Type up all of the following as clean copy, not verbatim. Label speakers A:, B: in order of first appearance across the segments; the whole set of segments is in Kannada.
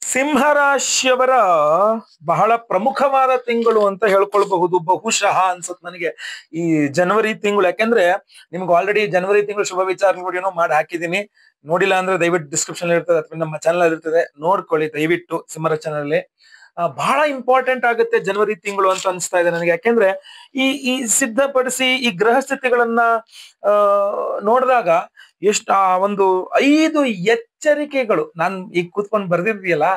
A: ಸಿಂಹರಾಶಿಯವರ ಬಹಳ ಪ್ರಮುಖವಾದ ತಿಂಗಳು ಅಂತ ಹೇಳ್ಕೊಳ್ಬಹುದು ಬಹುಶಃ ಅನ್ಸುತ್ತೆ ನನಗೆ ಈ ಜನವರಿ ತಿಂಗಳು. ಯಾಕೆಂದ್ರೆ ನಿಮ್ಗೆ ಆಲ್ರೆಡಿ ಜನವರಿ ತಿಂಗಳು ಶುಭ ವಿಚಾರ ವಿಡಿಯೋನೋ ಮಾಡಿ ಹಾಕಿದೀನಿ. ನೋಡಿಲ್ಲ ಅಂದ್ರೆ ದಯವಿಟ್ಟು ಡಿಸ್ಕ್ರಿಪ್ಷನ್ ಇರ್ತದೆ ಅಥವಾ ನಮ್ಮ ಚಾನಲ್ ಇರ್ತದೆ, ನೋಡ್ಕೊಳ್ಳಿ ದಯವಿಟ್ಟು ಸಿಂಹರ ಚಾನಲ್ ಅಲ್ಲಿ. ಬಹಳ ಇಂಪಾರ್ಟೆಂಟ್ ಆಗುತ್ತೆ ಜನವರಿ ತಿಂಗಳು ಅಂತ ಅನಿಸ್ತಾ ಇದೆ ನನಗೆ. ಯಾಕೆಂದ್ರೆ ಈ ಸಿದ್ಧಪಡಿಸಿ ಈ ಗ್ರಹ ಸ್ಥಿತಿಗಳನ್ನ ನೋಡಿದಾಗ ಎಷ್ಟು ಒಂದು 5 ಎಚ್ಚರಿಕೆಗಳು ನಾನು ಈಗ ಕೂತ್ಕೊಂಡು ಬರ್ದಿರ್ತೀಯಲ್ಲ,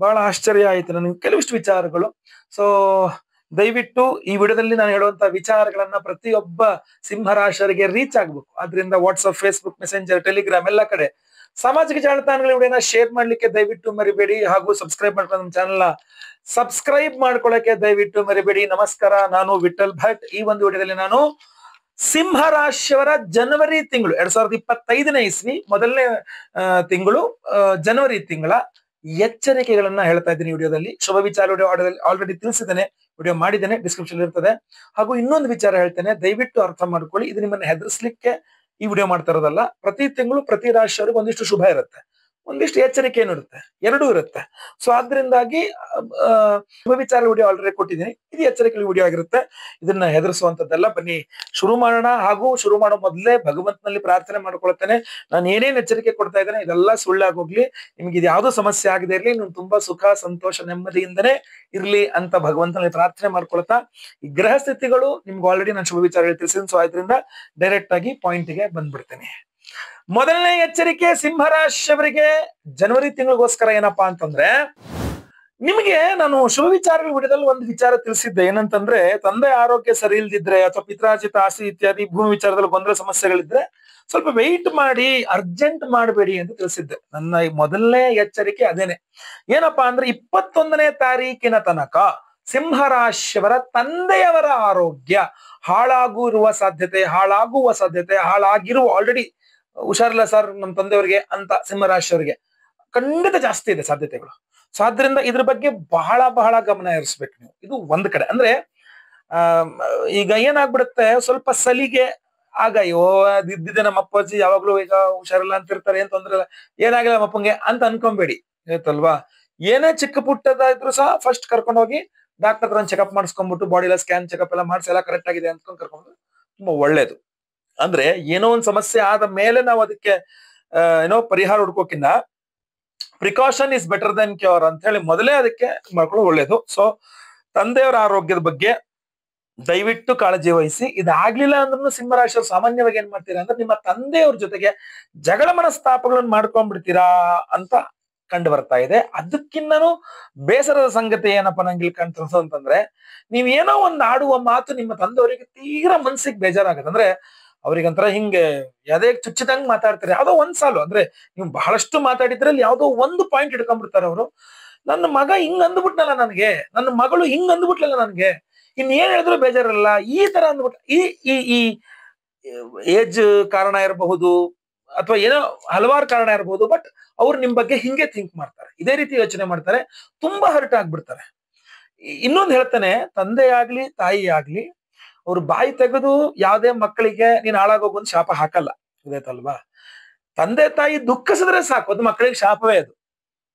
A: ಬಹಳ ಆಶ್ಚರ್ಯ ಆಯ್ತು ನನಗೆ ಕೆಲವಿಷ್ಟು ವಿಚಾರಗಳು. ಸೊ ದಯವಿಟ್ಟು ಈ ವಿಡಿಯೋದಲ್ಲಿ ನಾನು ಹೇಳುವಂತ ವಿಚಾರಗಳನ್ನ ಪ್ರತಿಯೊಬ್ಬ ಸಿಂಹರಾಶಿಯವರಿಗೆ ರೀಚ್ ಆಗ್ಬೇಕು. ಆದ್ರಿಂದ ವಾಟ್ಸ್ಆಪ್, ಫೇಸ್ಬುಕ್, ಮೆಸೆಂಜರ್, ಟೆಲಿಗ್ರಾಮ್ ಎಲ್ಲ ಕಡೆ ಸಾಮಾಜಿಕ ಜಾಲತಾಣಗಳ ವಿಡಿಯೋನ ಶೇರ್ ಮಾಡ್ಲಿಕ್ಕೆ ದಯವಿಟ್ಟು ಮರಿಬೇಡಿ. ಹಾಗೂ ಸಬ್ಸ್ಕ್ರೈಬ್ ಮಾಡ್ಕೊಂಡು ನಮ್ಮ ಚಾನಲ್ ಸಬ್ಸ್ಕ್ರೈಬ್ ಮಾಡ್ಕೊಳ್ಳಕ್ಕೆ ದಯವಿಟ್ಟು ಮರಿಬೇಡಿ. ನಮಸ್ಕಾರ, ನಾನು ವಿಠಲ್ ಭಟ್. ಈ ಒಂದು ವಿಡಿಯೋದಲ್ಲಿ ನಾನು ಸಿಂಹರಾಶಿಯವರ ಜನವರಿ ತಿಂಗಳು 2025ನೇ ಇಸ್ವಿ ಮೊದಲನೇ ತಿಂಗಳು ಜನವರಿ ತಿಂಗಳ ಎಚ್ಚರಿಕೆಗಳನ್ನ ಹೇಳ್ತಾ ಇದ್ದೀನಿ ವಿಡಿಯೋದಲ್ಲಿ. ಶುಭ ವಿಚಾರ ವಿಡಿಯೋ ಆಲ್ರೆಡಿ ತಿಳಿಸಿದ್ದೇನೆ, ವಿಡಿಯೋ ಮಾಡಿದ್ದೇನೆ, ಡಿಸ್ಕ್ರಿಪ್ಷನ್ ಇರ್ತದೆ. ಹಾಗೂ ಇನ್ನೊಂದು ವಿಚಾರ ಹೇಳ್ತೇನೆ, ದಯವಿಟ್ಟು ಅರ್ಥ ಮಾಡ್ಕೊಳ್ಳಿ. ಇದು ನಿಮ್ಮನ್ನ ಹೆದರ್ಸ್ಲಿಕ್ಕೆ ಈ ವಿಡಿಯೋ ಮಾಡ್ತಾ ಇರೋದಲ್ಲ. ಪ್ರತಿ ತಿಂಗಳು ಪ್ರತಿ ರಾಶಿಯವರಿಗೆ ಒಂದಿಷ್ಟು ಶುಭ ಇರುತ್ತೆ, ಒಂದಿಷ್ಟು ಎಚ್ಚರಿಕೆ ಇರುತ್ತೆ, ಎರಡೂ ಇರುತ್ತೆ. ಸೊ ಆದ್ರಿಂದಾಗಿ ಶುಭ ವಿಚಾರ ವಿಡಿಯೋ ಆಲ್ರೆಡಿ ಕೊಟ್ಟಿದ್ದೀನಿ, ಇದು ಎಚ್ಚರಿಕೆ ವಿಡಿಯೋ ಆಗಿರುತ್ತೆ. ಇದನ್ನ ಹೆದರಿಸುವಂತದ್ದೆಲ್ಲ. ಬನ್ನಿ ಶುರು ಮಾಡೋಣ. ಹಾಗೂ ಶುರು ಮಾಡೋ ಮೊದಲೇ ಭಗವಂತನಲ್ಲಿ ಪ್ರಾರ್ಥನೆ ಮಾಡ್ಕೊಳ್ತೇನೆ, ನಾನು ಏನೇನ್ ಎಚ್ಚರಿಕೆ ಕೊಡ್ತಾ ಇದ್ದೇನೆ ಇದೆಲ್ಲ ಸುಳ್ಳಾಗೋಗ್ಲಿ, ನಿಮ್ಗೆ ಇದು ಯಾವ್ದೋ ಸಮಸ್ಯೆ ಆಗದೆ ಇರ್ಲಿ, ನೀವು ತುಂಬಾ ಸುಖ, ಸಂತೋಷ, ನೆಮ್ಮದಿಯಿಂದನೇ ಇರ್ಲಿ ಅಂತ ಭಗವಂತನಲ್ಲಿ ಪ್ರಾರ್ಥನೆ ಮಾಡ್ಕೊಳ್ತಾ, ಈ ಗ್ರಹ ಸ್ಥಿತಿಗಳು ನಿಮ್ಗೆ ಆಲ್ರೆಡಿ ನಾನು ಶುಭ ವಿಚಾರ ತಿಳಿಸಿದ್ದೀನಿ. ಸೊ ಆದ್ರಿಂದ ಡೈರೆಕ್ಟ್ ಆಗಿ ಪಾಯಿಂಟ್ಗೆ ಬಂದ್ಬಿಡ್ತೇನೆ. ಮೊದಲನೇ ಎಚ್ಚರಿಕೆ ಸಿಂಹರಾಶಿಯವರಿಗೆ ಜನವರಿ ತಿಂಗಳಿಗೋಸ್ಕರ ಏನಪ್ಪಾ ಅಂತಂದ್ರೆ, ನಿಮಗೆ ನಾನು ಶುಭ ವಿಚಾರಗಳ ವಿಡಿಯೋದಲ್ಲಿ ಒಂದು ವಿಚಾರ ತಿಳಿಸಿದ್ದೆ. ಏನಂತಂದ್ರೆ, ತಂದೆ ಆರೋಗ್ಯ ಸರಿ ಇಲ್ದಿದ್ರೆ ಅಥವಾ ಪಿತ್ರಾರ್ಜಿತ ಆಸ್ತಿ ಇತ್ಯಾದಿ ಭೂಮಿ ವಿಚಾರದಲ್ಲಿ ಗೊಂದಲ ಸಮಸ್ಯೆಗಳಿದ್ರೆ ಸ್ವಲ್ಪ ವೆಯ್ಟ್ ಮಾಡಿ, ಅರ್ಜೆಂಟ್ ಮಾಡಬೇಡಿ ಅಂತ ತಿಳಿಸಿದ್ದೆ. ನನ್ನ ಮೊದಲನೇ ಎಚ್ಚರಿಕೆ ಅದೇನೆ. ಏನಪ್ಪಾ ಅಂದ್ರೆ 21ನೇ ತಾರೀಕಿನ ತನಕ ಸಿಂಹರಾಶಿಯವರ ತಂದೆಯವರ ಆರೋಗ್ಯ ಹಾಳಾಗುವ ಸಾಧ್ಯತೆ, ಹಾಳಾಗಿರುವ ಆಲ್ರೆಡಿ ಹುಷಾರಿಲ್ಲ ಸರ್ ನಮ್ಮ ತಂದೆಯವರಿಗೆ ಅಂತ ಸಿಂಹರಾಶಿಯವರಿಗೆ ಖಂಡಿತ ಜಾಸ್ತಿ ಇದೆ ಸಾಧ್ಯತೆಗಳು. ಸೊ ಆದ್ರಿಂದ ಇದ್ರ ಬಗ್ಗೆ ಬಹಳ ಬಹಳ ಗಮನ ಹರಿಸ್ಬೇಕು ನೀವು. ಇದು ಒಂದ್ ಕಡೆ. ಅಂದ್ರೆ ಈಗ ಏನಾಗ್ಬಿಡುತ್ತೆ, ಸ್ವಲ್ಪ ಸಲಿಗೆ ಆಗ ಅಯ್ಯೋ ಇದ್ದಿದ್ದೆ ನಮ್ಮ ಅಪ್ಪಾಜಿ ಯಾವಾಗ್ಲೂ ಈಗ ಹುಷಾರಿಲ್ಲ ಅಂತ ಇರ್ತಾರೆ, ಏನ್ ತೊಂದ್ರೆ ಇಲ್ಲ, ಏನಾಗಿಲ್ಲ ನಮ್ಮಪ್ಪಂಗೆ ಅಂತ ಅನ್ಕೊಂಬೇಡಿ, ಆಯ್ತಲ್ವಾ. ಏನೇ ಚಿಕ್ಕ ಪುಟ್ಟದ ಇದ್ರು ಸಹ ಫಸ್ಟ್ ಕರ್ಕೊಂಡು ಹೋಗಿ ಡಾಕ್ಟರ್ ಹತ್ರ ಚೆಕಪ್ ಮಾಡಿಸ್ಕೊಂಡ್ಬಿಟ್ಟು ಬಾಡಿ ಎಲ್ಲ ಸ್ಕ್ಯಾನ್ ಚೆಕಪ್ ಎಲ್ಲ ಮಾಡಿಸಿ ಎಲ್ಲ ಕರೆಕ್ಟ್ ಆಗಿದೆ ಅಂದ್ಕೊಂಡು ಕರ್ಕೊಂಡು ತುಂಬಾ ಒಳ್ಳೇದು. ಅಂದ್ರೆ ಏನೋ ಒಂದ್ ಸಮಸ್ಯೆ ಆದ ಮೇಲೆ ನಾವು ಅದಕ್ಕೆ ಪರಿಹಾರ ಹುಡ್ಕೋಕಿನ್ನ precaution is better than cure ಅಂತ ಹೇಳಿ ಮೊದಲೇ ಅದಕ್ಕೆ ಮಾಡ್ಕೊಳ್ಳೋದು ಒಳ್ಳೇದು. ಸೊ ತಂದೆಯವರ ಆರೋಗ್ಯದ ಬಗ್ಗೆ ದಯವಿಟ್ಟು ಕಾಳಜಿ ವಹಿಸಿ. ಇದಾಗ್ಲಿಲ್ಲ ಅಂದ್ರೂ ಸಿಂಹರಾಶಿಯವರು ಸಾಮಾನ್ಯವಾಗಿ ಏನ್ ಮಾಡ್ತೀರಾ ಅಂದ್ರೆ, ನಿಮ್ಮ ತಂದೆಯವ್ರ ಜೊತೆಗೆ ಜಗಳ ಮನಸ್ತಾಪಗಳನ್ನು ಮಾಡ್ಕೊಂಡ್ಬಿಡ್ತೀರಾ ಅಂತ ಕಂಡು ಬರ್ತಾ ಇದೆ. ಅದಕ್ಕಿನ್ನೂ ಬೇಸರದ ಸಂಗತಿ ಏನಪ್ಪಾ ನಂಗೆ ಇಲ್ಲಿ ಕಾಣ್ತದೆ ಅಂತಂದ್ರೆ, ನೀವೇನೋ ಒಂದು ಆಡುವ ಮಾತು ನಿಮ್ಮ ತಂದೆಯವರಿಗೆ ತೀರಾ ಮನ್ಸಿಗೆ ಬೇಜಾರಾಗತ್ತೆ. ಅಂದ್ರೆ ಅವ್ರಿಗಂತರ ಹಿಂಗೆ ಯಾವ್ದೇ ಚುಚ್ಚಿದಂಗ್ ಮಾತಾಡ್ತಾರೆ. ಯಾವ್ದೋ ಒಂದ್ ಸಾಲು ಅಂದ್ರೆ ನೀವು ಬಹಳಷ್ಟು ಮಾತಾಡಿದ್ರಲ್ಲಿ ಯಾವ್ದೋ ಒಂದು ಪಾಯಿಂಟ್ ಇಟ್ಕೊಂಡ್ಬಿಡ್ತಾರೆ ಅವರು. ನನ್ನ ಮಗ ಹಿಂಗ್ ಅಂದ್ಬಿಟ್ನಲ್ಲ ನನ್ಗೆ, ನನ್ನ ಮಗಳು ಹಿಂಗ್ ಅಂದ್ಬಿಟ್ಲಲ್ಲ ನನ್ಗೆ, ಇನ್ ಏನ್ ಹೇಳಿದ್ರು ಬೇಜಾರಲ್ಲ, ಈ ತರ ಅಂದ್ಬಿಟ್ಟು ಈ ಈ ಈ ಏಜ್ ಕಾರಣ ಇರಬಹುದು ಅಥವಾ ಏನೋ ಹಲವಾರು ಕಾರಣ ಇರಬಹುದು. ಬಟ್ ಅವ್ರು ನಿಮ್ ಬಗ್ಗೆ ಹಿಂಗೆ ಥಿಂಕ್ ಮಾಡ್ತಾರೆ, ಇದೇ ರೀತಿ ಯೋಚನೆ ಮಾಡ್ತಾರೆ, ತುಂಬಾ ಹರ್ಟ್ ಆಗ್ಬಿಡ್ತಾರೆ. ಇನ್ನೊಂದು ಹೇಳ್ತಾನೆ, ತಂದೆ ಆಗ್ಲಿ ತಾಯಿ ಆಗ್ಲಿ ಅವ್ರು ಬಾಯಿ ತೆಗೆದು ಯಾವ್ದೇ ಮಕ್ಕಳಿಗೆ ನೀನ್ ಹಾಳಾಗೋಗೊಂದು ಶಾಪ ಹಾಕಲ್ಲ, ಗೊತ್ತಾಯ್ತಲ್ವಾ. ತಂದೆ ತಾಯಿ ದುಃಖಿಸಿದ್ರೆ ಸಾಕು, ಅದು ಮಕ್ಕಳಿಗೆ ಶಾಪವೇ ಅದು,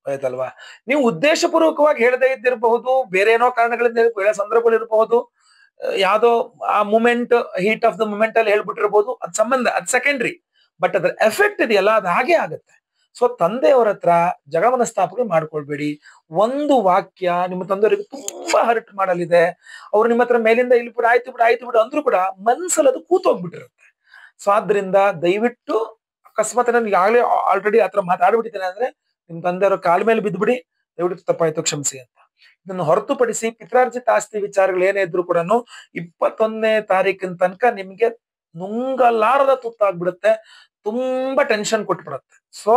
A: ಆಯ್ತಲ್ವಾ. ನೀವು ಉದ್ದೇಶಪೂರ್ವಕವಾಗಿ ಹೇಳದೇ ಇದ್ದಿರಬಹುದು, ಬೇರೆ ಏನೋ ಕಾರಣಗಳಿಂದ ಬೇರೆ ಸಂದರ್ಭಗಳು ಇರಬಹುದು, ಯಾವ್ದೋ ಆ moment, heat of the moment ಅಲ್ಲಿ ಹೇಳ್ಬಿಟ್ಟಿರ್ಬೋದು, ಅದ್ ಸಂಬಂಧ, ಅದ್ ಸೆಕೆಂಡ್ರಿ. ಬಟ್ ಅದ್ರ ಎಫೆಕ್ಟ್ ಇದೆಯಲ್ಲ ಅದು ಹಾಗೆ ಆಗುತ್ತೆ. ಸೊ ತಂದೆಯವರ ಹತ್ರ ಜಗಳ ಮನಸ್ತಾಪಗಳು ಮಾಡ್ಕೊಳ್ಬೇಡಿ. ಒಂದು ವಾಕ್ಯ ನಿಮ್ಮ ತಂದೆಯವರಿಗೆ ತುಂಬಾ ಹರ್ಟ್ ಮಾಡಲಿದೆ, ಅವ್ರು ನಿಮ್ಮ ಹತ್ರ ಮೇಲಿಂದ ಇಲ್ಲಿ ಬಿಡು, ಆಯ್ತು ಬಿಡು ಅಂದ್ರೂ ಕೂಡ ಮನ್ಸಲ್ಲಿ ಅದು ಕೂತೋಗ್ಬಿಟ್ಟಿರುತ್ತೆ. ಸೊ ಆದ್ರಿಂದ ದಯವಿಟ್ಟು ಅಕಸ್ಮಾತ್ ನಾನು ಈಗಾಗಲೇ ಆಲ್ರೆಡಿ ಆತರ ಮಾತಾಡ್ಬಿಟ್ಟಿದ್ದೇನೆ ಅಂದ್ರೆ, ನಿಮ್ ತಂದೆಯವರ ಕಾಲ ಮೇಲೆ ಬಿದ್ದುಬಿಡಿ, ದಯವಿಟ್ಟು ತಪ್ಪಾಯ್ತು ಕ್ಷಮಿಸಿ ಅಂತ. ಇದನ್ನು ಹೊರತುಪಡಿಸಿ ಪಿತ್ರಾರ್ಜಿತ ಆಸ್ತಿ ವಿಚಾರಗಳು ಏನೇ ಇದ್ರು ಕೂಡ 21ನೇ ತಾರೀಕಿನ ತನಕ ನಿಮ್ಗೆ ನುಂಗಲಾರದ ತುತ್ತಾಗ್ಬಿಡುತ್ತೆ, ತುಂಬಾ ಟೆನ್ಷನ್ ಕೊಟ್ಬಿಡುತ್ತೆ. ಸೊ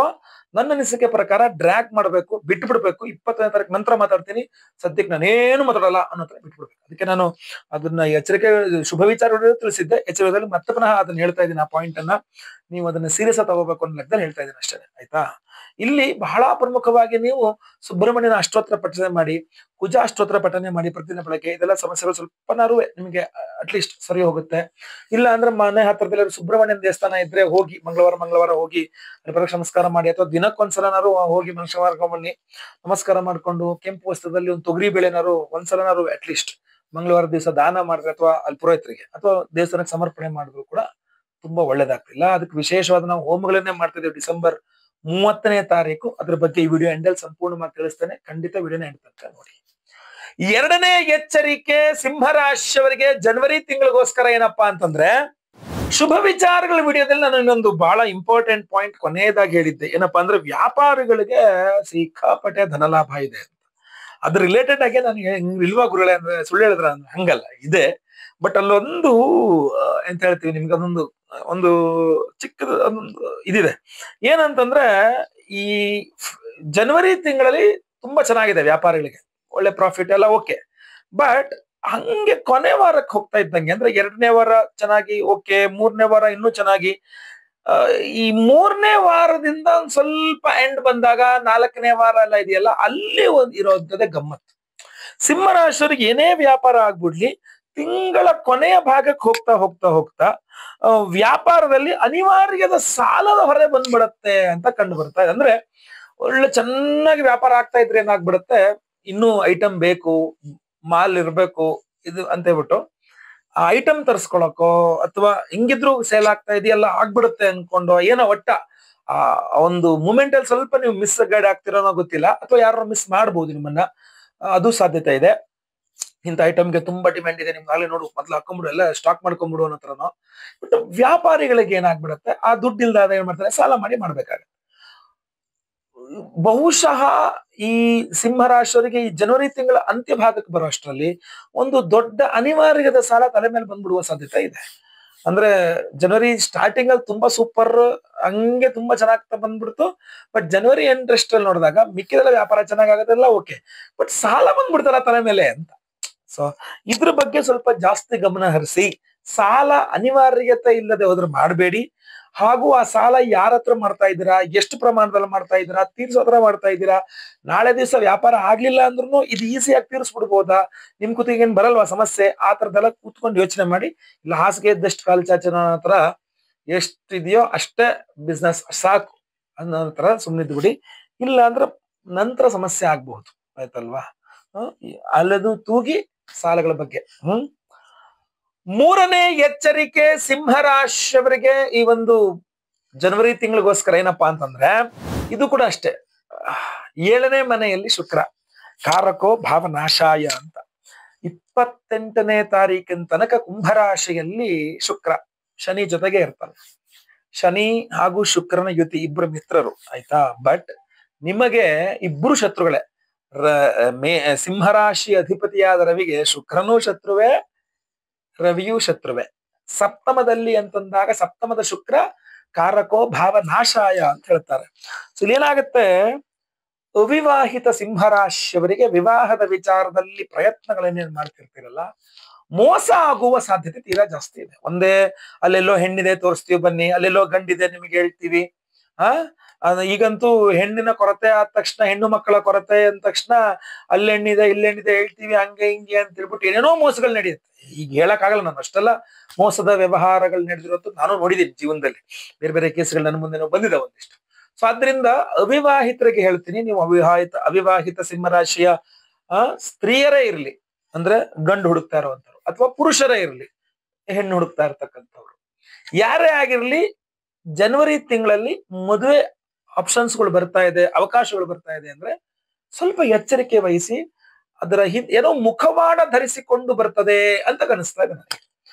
A: ನನ್ನ ಅನಿಸಿಕೆ ಪ್ರಕಾರ ಡ್ರ್ಯಾಗ್ ಮಾಡ್ಬೇಕು, ಬಿಟ್ಟು ಬಿಡ್ಬೇಕು. 21ನೇ ತಾರೀಕು ನಂತರ ಮಾತಾಡ್ತೀನಿ, ಸದ್ಯಕ್ಕೆ ನಾನೇನು ಮಾತಾಡಲ್ಲ ಅನ್ನೋ ತರ ಬಿಟ್ಬಿಡ್ಬೇಕು. ಅದಕ್ಕೆ ನಾನು ಅದನ್ನ ಎಚ್ಚರಿಕೆ ಶುಭ ವಿಚಾರ ತಿಳಿಸಿದ್ದೆ. ಎಚ್ಚರಿಕೆಯಲ್ಲಿ ಮತ್ತೆ ಪುನಃ ಅದನ್ನ ಹೇಳ್ತಾ ಇದ್ದೀನಿ. ಆ ಪಾಯಿಂಟ್ ಅನ್ನ ನೀವು ಅದನ್ನ ಸೀರಿಯಸ್ ಆಗಿ ತಗೋಬೇಕು ಅನ್ನೋ ಲೆಕ್ಕದಲ್ಲಿ ಹೇಳ್ತಾ ಇದ್ದೀನಿ ಅಷ್ಟೇ, ಆಯ್ತಾ. ಇಲ್ಲಿ ಬಹಳ ಪ್ರಮುಖವಾಗಿ ನೀವು ಸುಬ್ರಹ್ಮಣ್ಯನ ಅಷ್ಟೋತ್ತರ ಪಠನೆ ಮಾಡಿ, ಕುಜ ಅಷ್ಟೋತ್ತರ ಪಠನೆ ಮಾಡಿ ಪ್ರತಿದಿನ ಬೆಳಗ್ಗೆ. ಇದೆಲ್ಲ ಸಮಸ್ಯೆಗಳು ಸ್ವಲ್ಪನಾರು ನಿಮಗೆ ಅಟ್ಲೀಸ್ಟ್ ಸರಿ ಹೋಗುತ್ತೆ. ಇಲ್ಲ ಅಂದ್ರೆ ಮನೆ ಹತ್ರದಲ್ಲಿ ಸುಬ್ರಹ್ಮಣ್ಯನ ದೇವಸ್ಥಾನ ಇದ್ರೆ ಹೋಗಿ ಮಂಗಳವಾರ ಹೋಗಿ ಪ್ರದಕ್ಷಿಣೆ ನಮಸ್ಕಾರ ಮಾಡಿ, ಅಥವಾ ದಿನಕ್ಕೊಂದ್ಸಲನಾರು ಹೋಗಿ ನಮಸ್ಕಾರ ಬನ್ನಿ, ನಮಸ್ಕಾರ ಮಾಡ್ಕೊಂಡು ಕೆಂಪು ವಸ್ತ್ರದಲ್ಲಿ ಒಂದು ತೊಗರಿ ಬೇಳೆನಾರು ಒಂದ್ಸಲನಾರು ಅಟ್ಲೀಸ್ಟ್ ಮಂಗಳವಾರ ದಿವಸ ದಾನ ಮಾಡಿದ್ರೆ, ಅಥವಾ ಅಲ್ಲಿ ಪುರೋಹಿತರಿಗೆ ಅಥವಾ ದೇವಸ್ಥಾನಕ್ಕೆ ಸಮರ್ಪಣೆ ಮಾಡಿದ್ರು ಕೂಡ ತುಂಬಾ ಒಳ್ಳೇದಾಗ್ತಿಲ್ಲ. ಅದಕ್ಕೆ ವಿಶೇಷವಾದ ನಾವು ಹೋಮಗಳನ್ನೇ ಮಾಡ್ತಿದ್ದೇವೆ ಡಿಸೆಂಬರ್ 30ನೇ ತಾರೀಕು. ಅದ್ರ ಬಗ್ಗೆ ಈ ವಿಡಿಯೋ ಎಂಡಲ್ಲಿ ಸಂಪೂರ್ಣವಾಗಿ ತಿಳಿಸ್ತೇನೆ, ಖಂಡಿತ ವಿಡಿಯೋನ ಎಂಡ್ ತನಕ ನೋಡಿ. ಎರಡನೇ ಎಚ್ಚರಿಕೆ ಸಿಂಹರಾಶಿಯವರಿಗೆ ಜನವರಿ ತಿಂಗಳಿಗೋಸ್ಕರ ಏನಪ್ಪಾ ಅಂತಂದ್ರೆ, ಶುಭ ವಿಚಾರಗಳ ವಿಡಿಯೋದಲ್ಲಿ ನಾನು ಇನ್ನೊಂದು ಬಹಳ ಇಂಪಾರ್ಟೆಂಟ್ ಪಾಯಿಂಟ್ ಕೊನೆಯದಾಗಿ ಹೇಳಿದ್ದೆ. ಏನಪ್ಪಾ ಅಂದ್ರೆ ವ್ಯಾಪಾರಿಗಳಿಗೆ ಸಿಕ್ಕಾಪಟ್ಟೆ ಧನಲಾಭ ಇದೆ ಅಂತ. ಅದ್ರ ರಿಲೇಟೆಡ್ ಆಗಿ ನಾನು ಇಲ್ವಾ ಗುರುಗಳೇ ಅಂದ್ರೆ ಸುಳ್ಳು ಹೇಳಿದ್ರ ಹಂಗಲ್ಲ, ಇದೆ. ಬಟ್ ಅಲ್ಲೊಂದು ಎಂತ ಹೇಳ್ತೀವಿ ನಿಮ್ಗೆ, ಒಂದು ಚಿಕ್ಕದ ಇದಿದೆ. ಏನಂತಂದ್ರೆ ಈ ಜನವರಿ ತಿಂಗಳಲ್ಲಿ ತುಂಬಾ ಚೆನ್ನಾಗಿದೆ ವ್ಯಾಪಾರಿಗಳಿಗೆ, ಒಳ್ಳೆ ಪ್ರಾಫಿಟ್ ಎಲ್ಲ ಓಕೆ. ಬಟ್ ಹಂಗೆ ಕೊನೆ ವಾರಕ್ಕೆ ಹೋಗ್ತಾ ಇದ್ದಂಗೆ, ಅಂದ್ರೆ 2ನೇ ವಾರ ಚೆನ್ನಾಗಿ ಓಕೆ, 3ನೇ ವಾರ ಇನ್ನೂ ಚೆನ್ನಾಗಿ, ಈ 3ನೇ ವಾರದಿಂದ ಒಂದ್ ಸ್ವಲ್ಪ ಎಂಡ್ ಬಂದಾಗ 4ನೇ ವಾರ ಎಲ್ಲ ಇದೆಯಲ್ಲ, ಅಲ್ಲಿ ಇರೋದೇ ಗಮ್ಮತ್. ಸಿಂಹರಾಶಿಯವರಿಗೆ ಏನೇ ವ್ಯಾಪಾರ ಆಗ್ಬಿಡ್ಲಿ, ತಿಂಗಳ ಕೊನೆಯ ಭಾಗಕ್ಕೆ ಹೋಗ್ತಾ ವ್ಯಾಪಾರದಲ್ಲಿ ಅನಿವಾರ್ಯದ ಸಾಲದ ಹೊರೆ ಬಂದ್ಬಿಡತ್ತೆ ಅಂತ ಕಂಡು ಬರ್ತಾ ಇದೆ. ಅಂದ್ರೆ ಒಳ್ಳೆ ಚೆನ್ನಾಗಿ ವ್ಯಾಪಾರ ಆಗ್ತಾ ಇದ್ರೆ ಏನಾಗ್ಬಿಡತ್ತೆ, ಇನ್ನೂ ಐಟಮ್ ಬೇಕು, ಮಾಲ್ ಇರ್ಬೇಕು ಇದು ಅಂತ ಹೇಳ್ಬಿಟ್ಟು ಆ ಐಟಮ್ ತರ್ಸ್ಕೊಳಕೋ ಅಥವಾ ಹಿಂಗಿದ್ರು ಸೇಲ್ ಆಗ್ತಾ ಇದೆಯಲ್ಲ ಆಗ್ಬಿಡುತ್ತೆ ಅನ್ಕೊಂಡು ಏನೋ ಒಟ್ಟ ಆ ಒಂದು ಮೂಮೆಂಟ್ ಅಲ್ಲಿ ಸ್ವಲ್ಪ ನೀವು ಮಿಸ್ ಗೈಡ್ ಆಗ್ತಿರೋನೋ ಗೊತ್ತಿಲ್ಲ, ಅಥವಾ ಯಾರು ಮಿಸ್ ಮಾಡ್ಬೋದು ನಿಮ್ಮನ್ನ, ಅದು ಸಾಧ್ಯತೆ ಇದೆ. ಇಂಥ ಐಟಮ್ಗೆ ತುಂಬಾ ಡಿಮ್ಯಾಂಡ್ ಇದೆ, ನಿಮ್ಗೆ ಅಲ್ಲಿ ನೋಡು ಮೊದ್ಲು ಹಾಕೊಂಡ್ಬಿಡು, ಎಲ್ಲ ಸ್ಟಾಕ್ ಮಾಡ್ಕೊಂಡ್ಬಿಡು ಅನ್ನೋ ತರನೋ. ಬಟ್ ವ್ಯಾಪಾರಿಗಳಿಗೆ ಏನಾಗ್ಬಿಡುತ್ತೆ, ಆ ದುಡ್ಡು ಇಲ್ದಾದ ಏನ್ ಮಾಡ್ತಾರೆ, ಸಾಲ ಮಾಡಿ ಮಾಡ್ಬೇಕಾಗುತ್ತೆ. ಬಹುಶಃ ಈ ಸಿಂಹರಾಶಿಯವರಿಗೆ ಈ ಜನವರಿ ತಿಂಗಳ ಅಂತ್ಯ ಭಾಗಕ್ಕೆ ಬರೋ ಅಷ್ಟರಲ್ಲಿ ಒಂದು ದೊಡ್ಡ ಅನಿವಾರ್ಯದ ಸಾಲ ತಲೆ ಮೇಲೆ ಬಂದ್ಬಿಡುವ ಸಾಧ್ಯತೆ ಇದೆ. ಅಂದ್ರೆ ಜನವರಿ ಸ್ಟಾರ್ಟಿಂಗ್ ಅಲ್ಲಿ ತುಂಬಾ ಸೂಪರ್, ಹಂಗೆ ತುಂಬಾ ಚೆನ್ನಾಗ್ತಾ ಬಂದ್ಬಿಡ್ತು. ಬಟ್ ಜನವರಿ ಎಂಟರಷ್ಟಲ್ಲಿ ನೋಡಿದಾಗ ಮಿಕ್ಕಿದೆಲ್ಲ ವ್ಯಾಪಾರ ಚೆನ್ನಾಗಾಗದೆಲ್ಲ ಓಕೆ, ಬಟ್ ಸಾಲ ಬಂದ್ಬಿಡ್ತಾರ ತಲೆ ಮೇಲೆ ಅಂತ. ಸೊ ಇದ್ರ ಬಗ್ಗೆ ಸ್ವಲ್ಪ ಜಾಸ್ತಿ ಗಮನ ಹರಿಸಿ, ಸಾಲ ಅನಿವಾರ್ಯತೆ ಇಲ್ಲದೆ ಹೋದ್ರೆ ಮಾಡಬೇಡಿ. ಹಾಗೂ ಆ ಸಾಲ ಯಾರ ಹತ್ರ ಮಾಡ್ತಾ ಇದ್ದೀರಾ, ಎಷ್ಟು ಪ್ರಮಾಣದಲ್ಲಿ ಮಾಡ್ತಾ ಇದ್ದೀರಾ, ತೀರ್ಸೋದ್ರ ಮಾಡ್ತಾ ಇದ್ದೀರಾ, ನಾಳೆ ದಿವಸ ವ್ಯಾಪಾರ ಆಗ್ಲಿಲ್ಲ ಅಂದ್ರೂ ಇದು ಈಸಿಯಾಗಿ ತೀರಿಸ್ಬಿಡ್ಬೋದಾ, ನಿಮ್ ಕುತ್ತಿಗೆ ಏನ್ ಬರಲ್ವಾ ಸಮಸ್ಯೆ, ಆ ತರದೆಲ್ಲ ಕೂತ್ಕೊಂಡು ಯೋಚನೆ ಮಾಡಿ. ಇಲ್ಲ ಹಾಸಿಗೆ ಇದ್ದಷ್ಟು ಕಾಲು ಚಾಚನ ಹತ್ರ ಎಷ್ಟಿದೆಯೋ ಅಷ್ಟೇ ಬಿಸ್ನೆಸ್ ಸಾಕು ಅನ್ನೋ ತರ ಸುಮ್ಮನಿದ್ದು ಬಿಡಿ. ಇಲ್ಲ ಅಂದ್ರೆ ನಂತರ ಸಮಸ್ಯೆ ಆಗ್ಬಹುದು, ಆಯ್ತಲ್ವಾ. ಅಲ್ಲದು ತೂಗಿ ಸಾಲಗಳ ಬಗ್ಗೆ. 3ನೇ ಎಚ್ಚರಿಕೆ ಸಿಂಹರಾಶಿಯವರಿಗೆ ಈ ಒಂದು ಜನವರಿ ತಿಂಗಳಿಗೋಸ್ಕರ ಏನಪ್ಪಾ ಅಂತಂದ್ರೆ, ಇದು ಕೂಡ ಅಷ್ಟೇ, 7ನೇ ಮನೆಯಲ್ಲಿ ಶುಕ್ರ, ಕಾರಕೋ ಭಾವನಾಶಾಯ ಅಂತ. 28ನೇ ತಾರೀಕಿನ ತನಕ ಕುಂಭರಾಶಿಯಲ್ಲಿ ಶುಕ್ರ ಶನಿ ಜೊತೆಗೆ ಇರ್ತಾನೆ. ಶನಿ ಹಾಗೂ ಶುಕ್ರನ ಯುತಿ, ಇಬ್ರು ಮಿತ್ರರು, ಆಯ್ತಾ. ಬಟ್ ನಿಮಗೆ ಇಬ್ರು ಶತ್ರುಗಳೇ. ಸಿಂಹರಾಶಿ ಅಧಿಪತಿಯಾದ ರವಿಗೆ ಶುಕ್ರನೂ ಶತ್ರುವೇ, ರವಿಯೂ ಶತ್ರುವೆ. ಸಪ್ತಮದಲ್ಲಿ ಅಂತಂದಾಗ ಸಪ್ತಮದ ಶುಕ್ರ ಕಾರಕೋ ಭಾವನಾಶಾಯ ಅಂತ ಹೇಳ್ತಾರೆ. ಸೊ ಇಲ್ಲೇನಾಗುತ್ತೆ, ಅವಿವಾಹಿತ ಸಿಂಹರಾಶಿಯವರಿಗೆ ವಿವಾಹದ ವಿಚಾರದಲ್ಲಿ ಪ್ರಯತ್ನಗಳನ್ನೇನ್ ಮಾಡ್ತಿರ್ತೀರಲ್ಲ, ಮೋಸ ಆಗುವ ಸಾಧ್ಯತೆ ತೀರಾ ಜಾಸ್ತಿ ಇದೆ. ಒಂದೇ ಅಲ್ಲೆಲ್ಲೋ ಹೆಣ್ಣಿದೆ ತೋರಿಸ್ತೀವಿ ಬನ್ನಿ, ಅಲ್ಲೆಲ್ಲೋ ಗಂಡಿದೆ ನಿಮಗೆ ಹೇಳ್ತೀವಿ. ಈಗಂತೂ ಹೆಣ್ಣಿನ ಕೊರತೆ ಆದ ತಕ್ಷಣ, ಹೆಣ್ಣು ಮಕ್ಕಳ ಕೊರತೆ ಅಂದ ತಕ್ಷಣ ಅಲ್ಲೆಣ್ಣಿದೆ ಇಲ್ಲೆಣ್ಣಿದೆ ಹೇಳ್ತೀವಿ, ಹಂಗೆ ಹಿಂಗೆ ಅಂತ ಹೇಳ್ಬಿಟ್ಟು ಏನೇನೋ ಮೋಸಗಳು ನಡೆಯುತ್ತೆ. ಈಗ ಹೇಳಕ್ಕಾಗಲ್ಲ, ನಾನು ಅಷ್ಟೆಲ್ಲ ಮೋಸದ ವ್ಯವಹಾರಗಳು ನಡೆದಿರೋದು ನಾನು ನೋಡಿದ್ದೀನಿ ಜೀವನದಲ್ಲಿ. ಬೇರೆ ಬೇರೆ ಕೇಸ್ಗಳು ನನ್ನ ಮುಂದೆ ಬಂದಿದೆ ಒಂದಿಷ್ಟು. ಸೊ ಆದ್ರಿಂದ ಅವಿವಾಹಿತರಿಗೆ ಹೇಳ್ತೀನಿ, ನೀವು ಅವಿವಾಹಿತ ಸಿಂಹರಾಶಿಯ ಸ್ತ್ರೀಯರೇ ಇರ್ಲಿ, ಅಂದ್ರೆ ಗಂಡು ಹುಡುಕ್ತಾ ಇರುವಂತವ್ರು, ಅಥವಾ ಪುರುಷರೇ ಇರ್ಲಿ ಹೆಣ್ಣು ಹುಡುಕ್ತಾ ಇರ್ತಕ್ಕಂಥವ್ರು, ಯಾರೇ ಆಗಿರ್ಲಿ, ಜನವರಿ ತಿಂಗಳಲ್ಲಿ ಮದುವೆ ಆಪ್ಷನ್ಸ್ಗಳು ಬರ್ತಾ ಇದೆ, ಅವಕಾಶಗಳು ಬರ್ತಾ ಇದೆ ಅಂದ್ರೆ ಸ್ವಲ್ಪ ಎಚ್ಚರಿಕೆ ವಹಿಸಿ. ಅದರ ಏನೋ ಮುಖವಾಡ ಧರಿಸಿಕೊಂಡು ಬರ್ತದೆ ಅಂತ ಕನಿಸ್ತಾ ಇದೆ ನನಗೆ.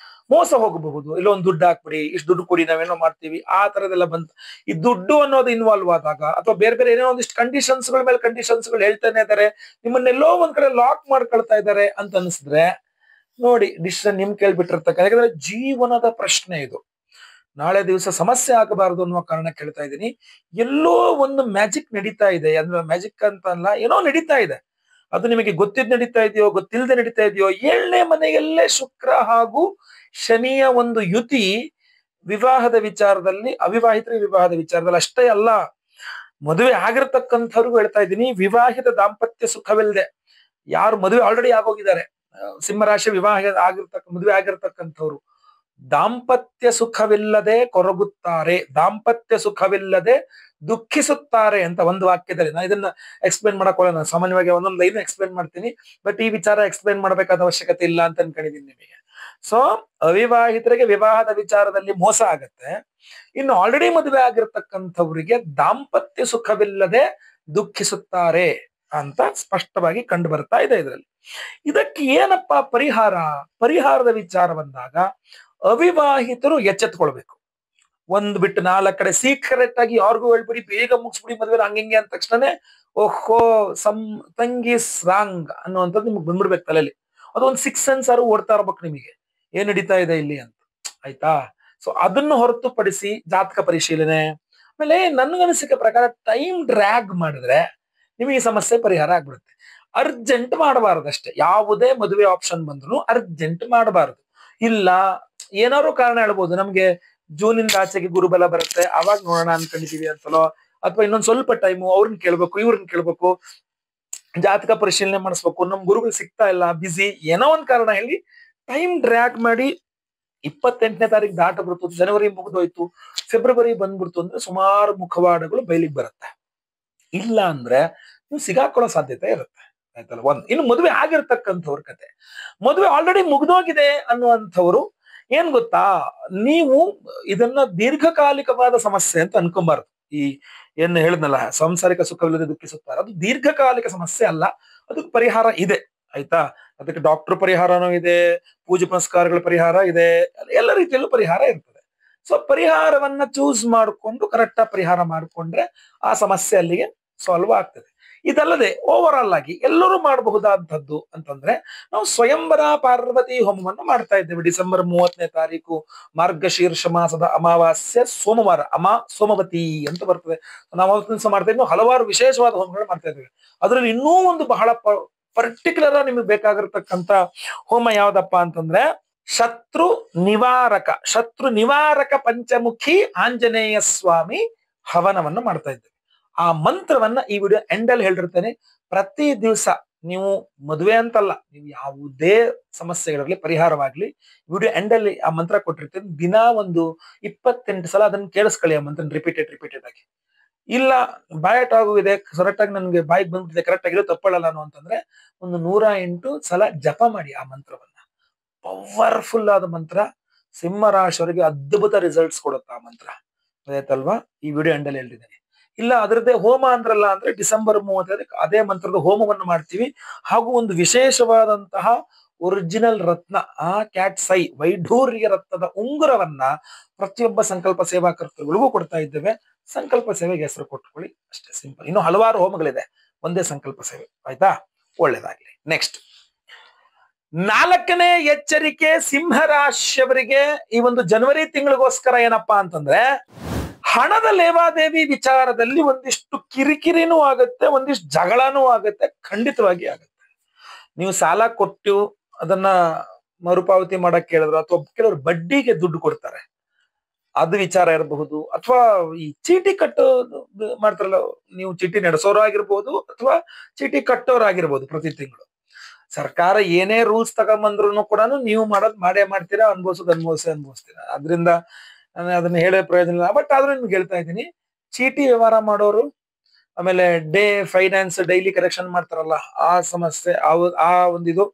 A: ಮೋಸ ಹೋಗಬಹುದು, ಇಲ್ಲೊಂದು ದುಡ್ಡು ಹಾಕ್ಬಿಡಿ, ಇಷ್ಟು ದುಡ್ಡು ಕೊಡಿ, ನಾವೇನೋ ಮಾಡ್ತೀವಿ, ಆ ತರದೆಲ್ಲ ಬಂತು. ಈ ದುಡ್ಡು ಅನ್ನೋದು ಇನ್ವಾಲ್ವ್ ಆದಾಗ, ಅಥವಾ ಬೇರೆ ಬೇರೆ ಏನೋ ಒಂದಿಷ್ಟು ಕಂಡೀಷನ್ಸ್ಗಳ ಮೇಲೆ ಕಂಡೀಷನ್ಸ್ಗಳು ಹೇಳ್ತಾನೆ ಇದ್ದಾರೆ, ನಿಮ್ಮನ್ನೆಲ್ಲೋ ಒಂದ್ ಕಡೆ ಲಾಕ್ ಮಾಡ್ಕೊಳ್ತಾ ಇದ್ದಾರೆ ಅಂತ ಅನಿಸಿದ್ರೆ ನೋಡಿ, ಡಿಸಿಷನ್ ನಿಮ್ ಕೇಳ್ಬಿಟ್ಟಿರ್ತಕ್ಕ. ಯಾಕಂದ್ರೆ ಜೀವನದ ಪ್ರಶ್ನೆ ಇದು, ನಾಳೆ ದಿವಸ ಸಮಸ್ಯೆ ಆಗಬಾರದು ಅನ್ನುವ ಕಾರಣ ಕೇಳ್ತಾ ಇದ್ದೀನಿ. ಎಲ್ಲೋ ಒಂದು ಮ್ಯಾಜಿಕ್ ನಡೀತಾ ಇದೆ, ಅಂದ್ರೆ ಮ್ಯಾಜಿಕ್ ಅಂತ ಅಲ್ಲ, ಏನೋ ನಡೀತಾ ಇದೆ. ಅದು ನಿಮಗೆ ಗೊತ್ತಿದ್ ನಡೀತಾ ಇದೆಯೋ ಗೊತ್ತಿಲ್ಲದೆ ನಡೀತಾ ಇದೆಯೋ. 7ನೇ ಮನೆಯಲ್ಲೇ ಶುಕ್ರ ಹಾಗೂ ಶನಿಯ ಒಂದು ಯುತಿ ವಿವಾಹದ ವಿಚಾರದಲ್ಲಿ, ಅವಿವಾಹಿತರ ವಿವಾಹದ ವಿಚಾರದಲ್ಲಿ ಅಷ್ಟೇ ಅಲ್ಲ, ಮದುವೆ ಆಗಿರ್ತಕ್ಕಂಥವ್ರಿಗೂ ಹೇಳ್ತಾ ಇದ್ದೀನಿ, ವಿವಾಹಿತ ದಾಂಪತ್ಯ ಸುಖವಿಲ್ಲದೆ ಯಾರು ಮದುವೆ ಆಲ್ರೆಡಿ ಆಗೋಗಿದ್ದಾರೆ, ಸಿಂಹರಾಶಿ ಮದುವೆ ಆಗಿರ್ತಕ್ಕಂಥವ್ರು ದಾಂಪತ್ಯ ಸುಖವಿಲ್ಲದೆ ಕೊರಗುತ್ತಾರೆ, ದಾಂಪತ್ಯ ಸುಖವಿಲ್ಲದೆ ದುಃಖಿಸುತ್ತಾರೆ ಅಂತ ಒಂದು ವಾಕ್ಯದಲ್ಲಿ. ನಾ ಇದನ್ನ ಎಕ್ಸ್ಪ್ಲೇನ್ ಮಾಡಕ್ ಹೋಗಲ್ಲ, ನಾನು ಸಾಮಾನ್ಯವಾಗಿ ಒಂದೊಂದು ಲೈನ್ ಎಕ್ಸ್ಪ್ಲೇನ್ ಮಾಡ್ತೀನಿ, ಬಟ್ ಈ ವಿಚಾರ ಎಕ್ಸ್ಪ್ಲೇನ್ ಮಾಡಬೇಕಾದ ಅವಶ್ಯಕತೆ ಇಲ್ಲ ಅಂತ ಅನ್ಕೊಂಡಿದೀನಿ ನಿಮಗೆ. ಸೊ ಅವಿವಾಹಿತರಿಗೆ ವಿವಾಹದ ವಿಚಾರದಲ್ಲಿ ಮೋಸ ಆಗತ್ತೆ, ಇನ್ನು ಆಲ್ರೆಡಿ ಮದುವೆ ಆಗಿರ್ತಕ್ಕಂಥವ್ರಿಗೆ ದಾಂಪತ್ಯ ಸುಖವಿಲ್ಲದೆ ದುಃಖಿಸುತ್ತಾರೆ ಅಂತ ಸ್ಪಷ್ಟವಾಗಿ ಕಂಡು ಬರ್ತಾ ಇದೆ ಇದರಲ್ಲಿ. ಇದಕ್ಕೆ ಏನಪ್ಪಾ ಪರಿಹಾರದ ವಿಚಾರ ಬಂದಾಗ ಅವಿವಾಹಿತರು ಎಚ್ಚೆತ್ಕೊಳ್ಬೇಕು. ಒಂದ್ ಬಿಟ್ಟು ನಾಲ್ಕು ಕಡೆ ಸೀಕ್ರೆಟ್ ಆಗಿ ಯಾರಿಗೂ ಹೇಳ್ಬಿಡಿ, ಬೇಗ ಮುಗಿಸ್ಬಿಡಿ ಮದುವೆ ಹಂಗೆ ಅಂತ ತಕ್ಷಣನೇ ಓಹೋ ಸಂಥಿಂಗ್ ಈಸ್ ರಾಂಗ್ ಅನ್ನುವಂಥದ್ದು ನಿಮ್ಗೆ ಬಂದ್ಬಿಡ್ಬೇಕು ತಲೆಯಲ್ಲಿ. ಅದೊಂದು 6 ಸೆನ್ಸ್ ಓಡ್ತಾ ಇರ್ಬೇಕು ನಿಮಗೆ, ಏನ್ ನಡೀತಾ ಇದೆ ಇಲ್ಲಿ ಅಂತ, ಆಯ್ತಾ? ಸೊ ಅದನ್ನು ಹೊರತುಪಡಿಸಿ ಜಾತಕ ಪರಿಶೀಲನೆ, ಆಮೇಲೆ ನನ್ಗನಿಸಿಕೆ ಪ್ರಕಾರ ಟೈಮ್ ಡ್ರ್ಯಾಗ್ ಮಾಡಿದ್ರೆ ನಿಮಗೆ ಈ ಸಮಸ್ಯೆ ಪರಿಹಾರ ಆಗ್ಬಿಡುತ್ತೆ. ಅರ್ಜೆಂಟ್ ಮಾಡಬಾರದು ಅಷ್ಟೇ, ಯಾವುದೇ ಮದುವೆ ಆಪ್ಷನ್ ಬಂದ್ರು ಅರ್ಜೆಂಟ್ ಮಾಡಬಾರದು. ಇಲ್ಲ ಏನಾದ್ರು ಕಾರಣ ಹೇಳ್ಬೋದು, ನಮ್ಗೆ ಜೂನಿಂದ ಆಚೆಗೆ ಗುರುಬಲ ಬರುತ್ತೆ ಅವಾಗ ನೋಡೋಣ ಅನ್ಕೊಂಡಿದೀವಿ ಅಂತಲೋ, ಅಥವಾ ಇನ್ನೊಂದ್ ಸ್ವಲ್ಪ ಟೈಮು ಅವ್ರನ್ನ ಕೇಳ್ಬೇಕು ಇವ್ರನ್ನ ಕೇಳ್ಬೇಕು, ಜಾತಕ ಪರಿಶೀಲನೆ ಮಾಡಿಸ್ಬೇಕು, ನಮ್ ಗುರುಗಳು ಸಿಗ್ತಾ ಇಲ್ಲ, ಬಿಸಿ, ಏನೋ ಒಂದ್ ಕಾರಣ ಹೇಳಿ ಟೈಮ್ ಡ್ರ್ಯಾಗ್ ಮಾಡಿ 28ನೇ ತಾರೀಕು ದಾಟ ಬಿಡ್ತು, ಜನವರಿ ಮುಗಿದೋಯ್ತು, ಫೆಬ್ರವರಿ ಬಂದ್ಬಿಡ್ತು ಅಂದ್ರೆ ಸುಮಾರು ಮುಖವಾಡಗಳು ಬಯಲಿಗೆ ಬರುತ್ತೆ. ಇಲ್ಲ ಅಂದ್ರೆ ನೀವು ಸಿಗಾಕೊಳ್ಳೋ ಸಾಧ್ಯತೆ ಇರುತ್ತೆ, ಆಯ್ತಲ್ಲ. ಇನ್ನು ಮದುವೆ ಆಗಿರ್ತಕ್ಕಂಥವ್ರ ಕತೆ, ಮದುವೆ ಆಲ್ರೆಡಿ ಮುಗ್ದೋಗಿದೆ ಅನ್ನುವಂಥವ್ರು ಏನ್ ಗೊತ್ತಾ, ನೀವು ಇದನ್ನ ದೀರ್ಘಕಾಲಿಕವಾದ ಸಮಸ್ಯೆ ಅಂತ ಅನ್ಕೊಂಬಾರ್ದು. ಈ ಏನ್ ಹೇಳಿದ್ನಲ್ಲ ಸಾಂಸಾರಿಕ ಸುಖವಿಲ್ಲದೆ ದುಃಖಿಸುತ್ತಾರೆ, ಅದು ದೀರ್ಘಕಾಲಿಕ ಸಮಸ್ಯೆ ಅಲ್ಲ, ಅದಕ್ಕೆ ಪರಿಹಾರ ಇದೆ, ಆಯ್ತಾ? ಅದಕ್ಕೆ ಡಾಕ್ಟರ್ ಪರಿಹಾರನೂ ಇದೆ, ಪೂಜೆ ಪುನಸ್ಕಾರಗಳ ಪರಿಹಾರ ಇದೆ, ಎಲ್ಲ ರೀತಿಯಲ್ಲೂ ಪರಿಹಾರ ಇರ್ತದೆ. ಸೊ ಪರಿಹಾರವನ್ನ ಚೂಸ್ ಮಾಡಿಕೊಂಡು ಕರೆಕ್ಟ್ ಆಗಿ ಪರಿಹಾರ ಮಾಡಿಕೊಂಡ್ರೆ ಆ ಸಮಸ್ಯೆ ಅಲ್ಲಿಗೆ ಸಾಲ್ವ್ ಆಗ್ತದೆ. ಇದಲ್ಲದೆ ಓವರ್ ಆಲ್ ಆಗಿ ಎಲ್ಲರೂ ಮಾಡಬಹುದಾದಂಥದ್ದು ಅಂತಂದ್ರೆ, ನಾವು ಸ್ವಯಂವರ ಪಾರ್ವತಿ ಹೋಮವನ್ನು ಮಾಡ್ತಾ ಇದ್ದೇವೆ. ಡಿಸೆಂಬರ್ 30ನೇ ತಾರೀಕು ಮಾರ್ಗಶೀರ್ಷ ಮಾಸದ ಅಮಾವಾಸ್ಯೆ ಸೋಮವಾರ, ಸೋಮವತಿ ಅಂತ ಬರ್ತದೆ. ನಾವು ಅವತ್ತಿನ ದಿವಸ ಮಾಡ್ತಾ ಇದ್ದೀವಿ, ಹಲವಾರು ವಿಶೇಷವಾದ ಹೋಮಗಳು ಮಾಡ್ತಾ ಇದ್ದೇವೆ. ಅದರಲ್ಲಿ ಇನ್ನೂ ಒಂದು ಬಹಳ ಪರ್ಟಿಕ್ಯುಲರ್ ನಿಮಗೆ ಬೇಕಾಗಿರ್ತಕ್ಕಂಥ ಹೋಮ ಯಾವ್ದಪ್ಪ ಅಂತಂದ್ರೆ ಶತ್ರು ನಿವಾರಕ ಪಂಚಮುಖಿ ಆಂಜನೇಯ ಸ್ವಾಮಿ ಹವನವನ್ನು ಮಾಡ್ತಾ ಇದ್ದೇವೆ. ಆ ಮಂತ್ರವನ್ನ ಈ ವಿಡಿಯೋ ಎಂಡಲ್ಲಿ ಹೇಳಿರ್ತೇನೆ. ಪ್ರತಿ ದಿವಸ ನೀವು ಮದುವೆ ಅಂತಲ್ಲ, ನೀವು ಯಾವುದೇ ಸಮಸ್ಯೆಗಳಿರಲಿ ಪರಿಹಾರವಾಗ್ಲಿ, ವಿಡಿಯೋ ಎಂಡಲ್ಲಿ ಆ ಮಂತ್ರ ಕೊಟ್ಟಿರ್ತೇನೆ. ದಿನ ಒಂದು 28 ಸಲ ಅದನ್ನ ಕೇಳಿಸ್ಕೊಳ್ಳಿ, ಆ ಮಂತ್ರ ರಿಪೀಟೆಡ್ ಆಗಿ. ಇಲ್ಲ ಬಾಯಟ್ ಆಗುವಿದೆ, ಕರೆಕ್ಟ್ ಆಗಿ ನನ್ಗೆ ಬಾಯಿಗೆ ಬಂದ್ಬಿಟ್ಟಿದೆ, ಕರೆಕ್ಟ್ ಆಗಿರೋ ತಪ್ಪಳಲ್ಲ ಅಂತಂದ್ರೆ ಒಂದು 108 ಸಲ ಜಪ ಮಾಡಿ ಆ ಮಂತ್ರವನ್ನ. ಪವರ್ಫುಲ್ ಆದ ಮಂತ್ರ, ಸಿಂಹರಾಶಿಯವರಿಗೆ ಅದ್ಭುತ ರಿಸಲ್ಟ್ಸ್ ಕೊಡುತ್ತೆ ಆ ಮಂತ್ರ, ಆಯ್ತಲ್ವಾ? ಈ ವಿಡಿಯೋ ಎಂಡಲ್ಲಿ ಹೇಳಿದ್ದೇನೆ. ಇಲ್ಲ ಅದರದ್ದೇ ಹೋಮ ಅಂದ್ರಲ್ಲ ಅಂದ್ರೆ ಡಿಸೆಂಬರ್ 30 ಅದೇ ಮಂತ್ರದ ಹೋಮವನ್ನು ಮಾಡ್ತೀವಿ. ಹಾಗೂ ಒಂದು ವಿಶೇಷವಾದಂತಹ ಒರಿಜಿನಲ್ ರತ್ನ, ಕ್ಯಾಟ್ಸೈ ವೈಢೂರ್ಯ ರತ್ನದ ಉಂಗುರವನ್ನ ಪ್ರತಿಯೊಬ್ಬ ಸಂಕಲ್ಪ ಸೇವಾಕರ್ತೃಗಳಿಗೂ ಕೊಡ್ತಾ ಇದ್ದೇವೆ. ಸಂಕಲ್ಪ ಸೇವೆಗೆ ಹೆಸರು ಕೊಟ್ಕೊಳ್ಳಿ, ಅಷ್ಟೇ ಸಿಂಪಲ್. ಇನ್ನು ಹಲವಾರು ಹೋಮಗಳಿದೆ, ಒಂದೇ ಸಂಕಲ್ಪ ಸೇವೆ, ಆಯ್ತಾ? ಒಳ್ಳೇದಾಗ್ಲಿ. ನೆಕ್ಸ್ಟ್ 4ನೇ ಎಚ್ಚರಿಕೆ ಸಿಂಹರಾಶಿಯವರಿಗೆ ಈ ಒಂದು ಜನವರಿ ತಿಂಗಳಿಗೋಸ್ಕರ ಏನಪ್ಪಾ ಅಂತಂದ್ರೆ, ಹಣದ ಲೇವಾದೇವಿ ವಿಚಾರದಲ್ಲಿ ಒಂದಿಷ್ಟು ಕಿರಿಕಿರಿನೂ ಆಗುತ್ತೆ, ಒಂದಿಷ್ಟು ಜಗಳನೂ ಆಗುತ್ತೆ, ಖಂಡಿತವಾಗಿ ಆಗುತ್ತೆ. ನೀವು ಸಾಲ ಕೊಟ್ಟು ಅದನ್ನ ಮರುಪಾವತಿ ಮಾಡಕ್ ಕೇಳಿದ್ರು, ಅಥವಾ ಕೆಲವರು ಬಡ್ಡಿಗೆ ದುಡ್ಡು ಕೊಡ್ತಾರೆ, ಅದು ವಿಚಾರ ಇರಬಹುದು. ಅಥವಾ ಈ ಚೀಟಿ ಮಾಡ್ತಾರಲ್ಲ, ನೀವು ಚೀಟಿ ನಡೆಸೋರು ಆಗಿರ್ಬೋದು ಅಥವಾ ಚೀಟಿ ಕಟ್ಟೋರಾಗಿರ್ಬೋದು. ಪ್ರತಿ ತಿಂಗಳು ಸರ್ಕಾರ ಏನೇ ರೂಲ್ಸ್ ತಗೊಂಬಂದ್ರು ಕೂಡ ನೀವು ಮಾಡೇ ಮಾಡ್ತೀರಾ, ಅನುಭವಿಸ್ತೀರಾ. ಅದರಿಂದ ನಾನು ಅದನ್ನ ಹೇಳೋ ಪ್ರಯೋಜನ ಇಲ್ಲ. ಬಟ್ ಆದ್ರೂ ನಿಮ್ಗೆ ಹೇಳ್ತಾ ಇದ್ದೀನಿ, ಚೀಟಿ ವ್ಯವಹಾರ ಮಾಡೋರು, ಆಮೇಲೆ ಫೈನಾನ್ಸ್ ಡೈಲಿ ಕರೆಕ್ಷನ್ ಮಾಡ್ತಾರಲ್ಲ ಆ ಸಮಸ್ಯೆ, ಆ ಒಂದಿದು,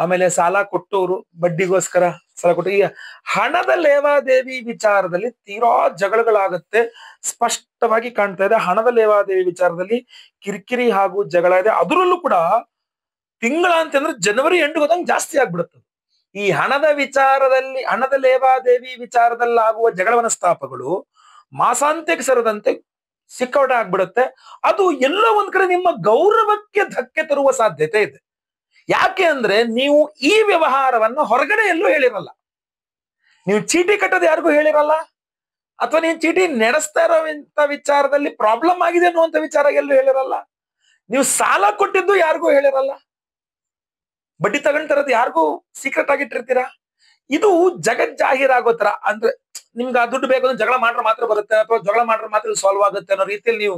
A: ಆಮೇಲೆ ಸಾಲ ಕೊಟ್ಟವರು ಬಡ್ಡಿಗೋಸ್ಕರ ಸಾಲ ಕೊಟ್ಟು, ಈಗ ಹಣದ ಲೇವಾದೇವಿ ವಿಚಾರದಲ್ಲಿ ತೀರಾ ಜಗಳಗಳಾಗತ್ತೆ, ಸ್ಪಷ್ಟವಾಗಿ ಕಾಣ್ತಾ ಇದೆ. ಹಣದ ಲೇವಾದೇವಿ ವಿಚಾರದಲ್ಲಿ ಕಿರಿಕಿರಿ ಹಾಗೂ ಜಗಳ ಇದೆ. ಅದರಲ್ಲೂ ಕೂಡ ತಿಂಗಳ ಅಂತಂದ್ರೆ ಜನವರಿ ಎಂಡ್ ಹೋದಂಗೆ ಜಾಸ್ತಿ ಆಗ್ಬಿಡುತ್ತೆ. ಈ ಹಣದ ಲೇವಾದೇವಿ ವಿಚಾರದಲ್ಲಿ ಆಗುವ ಜಗಳ ಮನಸ್ತಾಪಗಳು ಮಾಸಾಂತ್ಯಕ್ಕೆ ಸರದಂತೆ ಸಿಕ್ಕಾಟ ಆಗ್ಬಿಡುತ್ತೆ. ಅದು ಎಲ್ಲೋ ಒಂದ್ ಕಡೆ ನಿಮ್ಮ ಗೌರವಕ್ಕೆ ಧಕ್ಕೆ ತರುವ ಸಾಧ್ಯತೆ ಇದೆ. ಯಾಕೆ ಅಂದ್ರೆ ನೀವು ಈ ವ್ಯವಹಾರವನ್ನ ಹೊರಗಡೆ ಎಲ್ಲೂ ಹೇಳಿರಲ್ಲ, ನೀವು ಚೀಟಿ ಕಟ್ಟೋದು ಯಾರಿಗೂ ಹೇಳಿರಲ್ಲ, ಅಥವಾ ನೀವು ಚೀಟಿ ನಡೆಸ್ತಾ ಇರೋಂತ ವಿಚಾರದಲ್ಲಿ ಪ್ರಾಬ್ಲಮ್ ಆಗಿದೆ ಅನ್ನುವಂತ ವಿಚಾರ ಎಲ್ಲೂ ಹೇಳಿರಲ್ಲ, ನೀವು ಸಾಲ ಕೊಟ್ಟಿದ್ದು ಯಾರಿಗೂ ಹೇಳಿರಲ್ಲ, ಬಡ್ಡಿ ತಗೊಂಡಿರೋದು ಯಾರಿಗೂ ಸೀಕ್ರೆಟ್ ಆಗಿಟ್ಟಿರ್ತೀರಾ. ಇದು ಜಗಜ್ಜಾಹೀರಾಗೋ ತರ, ಅಂದ್ರೆ ನಿಮ್ಗೆ ಆ ದುಡ್ಡು ಬೇಕು ಅಂದ್ರೆ ಜಗಳ ಮಾಡ್ರೆ ಮಾತ್ರ ಬರುತ್ತೆ, ಅಥವಾ ಜಗಳ ಮಾಡ್ರೆ ಮಾತ್ರ ಸಾಲ್ವ್ ಆಗುತ್ತೆ ಅನ್ನೋ ರೀತಿಯಲ್ಲಿ ನೀವು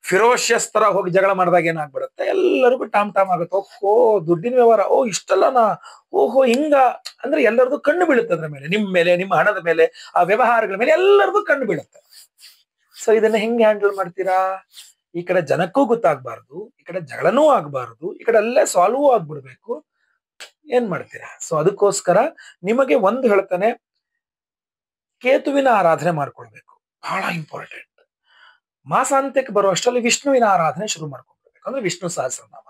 A: ಫಿರೋಷಿಯಸ್ ತರ ಹೋಗಿ ಜಗಳ ಮಾಡಿದಾಗ ಏನಾಗ್ಬಿಡುತ್ತೆ, ಎಲ್ಲರಿಗೂ ಟಾಮ್ ಟಾಮ್ ಆಗುತ್ತೆ. ಓಹೋ ದುಡ್ಡಿನ ವ್ಯವಹಾರ, ಓ ಇಷ್ಟೆಲ್ಲನಾ, ಓಹೋ ಹಿಂಗ, ಅಂದ್ರೆ ಎಲ್ಲರದು ಕಣ್ಣು ಬೀಳುತ್ತೆ ಅದ್ರ ಮೇಲೆ, ನಿಮ್ ಮೇಲೆ, ನಿಮ್ಮ ಹಣದ ಮೇಲೆ, ಆ ವ್ಯವಹಾರಗಳ ಮೇಲೆ ಎಲ್ಲರದು ಕಣ್ಣು ಬೀಳುತ್ತೆ. ಸೊ ಇದನ್ನ ಹೆಂಗೆ ಹ್ಯಾಂಡಲ್ ಮಾಡ್ತೀರಾ? ಈ ಕಡೆ ಜನಕ್ಕೂ ಗೊತ್ತಾಗ್ಬಾರ್ದು, ಈ ಕಡೆ ಜಗಳನೂ ಆಗ್ಬಾರ್ದು, ಈ ಕಡೆ ಅಲ್ಲೇ ಸಾಲ್ವ್ ಆಗ್ಬಿಡ್ಬೇಕು. ಏನ್ ಮಾಡ್ತೀರಾ? ಸೊ ಅದಕ್ಕೋಸ್ಕರ ನಿಮಗೆ ಒಂದು ಹೇಳ್ತಾನೆ, ಕೇತುವಿನ ಆರಾಧನೆ ಮಾಡ್ಕೊಳ್ಬೇಕು, ಬಹಳ ಇಂಪಾರ್ಟೆಂಟ್. ಮಾಸಾಂತ್ಯಕ್ಕೆ ಬರುವಷ್ಟರಲ್ಲಿ ವಿಷ್ಣುವಿನ ಆರಾಧನೆ ಶುರು ಮಾಡ್ಕೊಳ್ಬೇಕು, ಅಂದ್ರೆ ವಿಷ್ಣು ಸಹಸ್ರನಾಮ.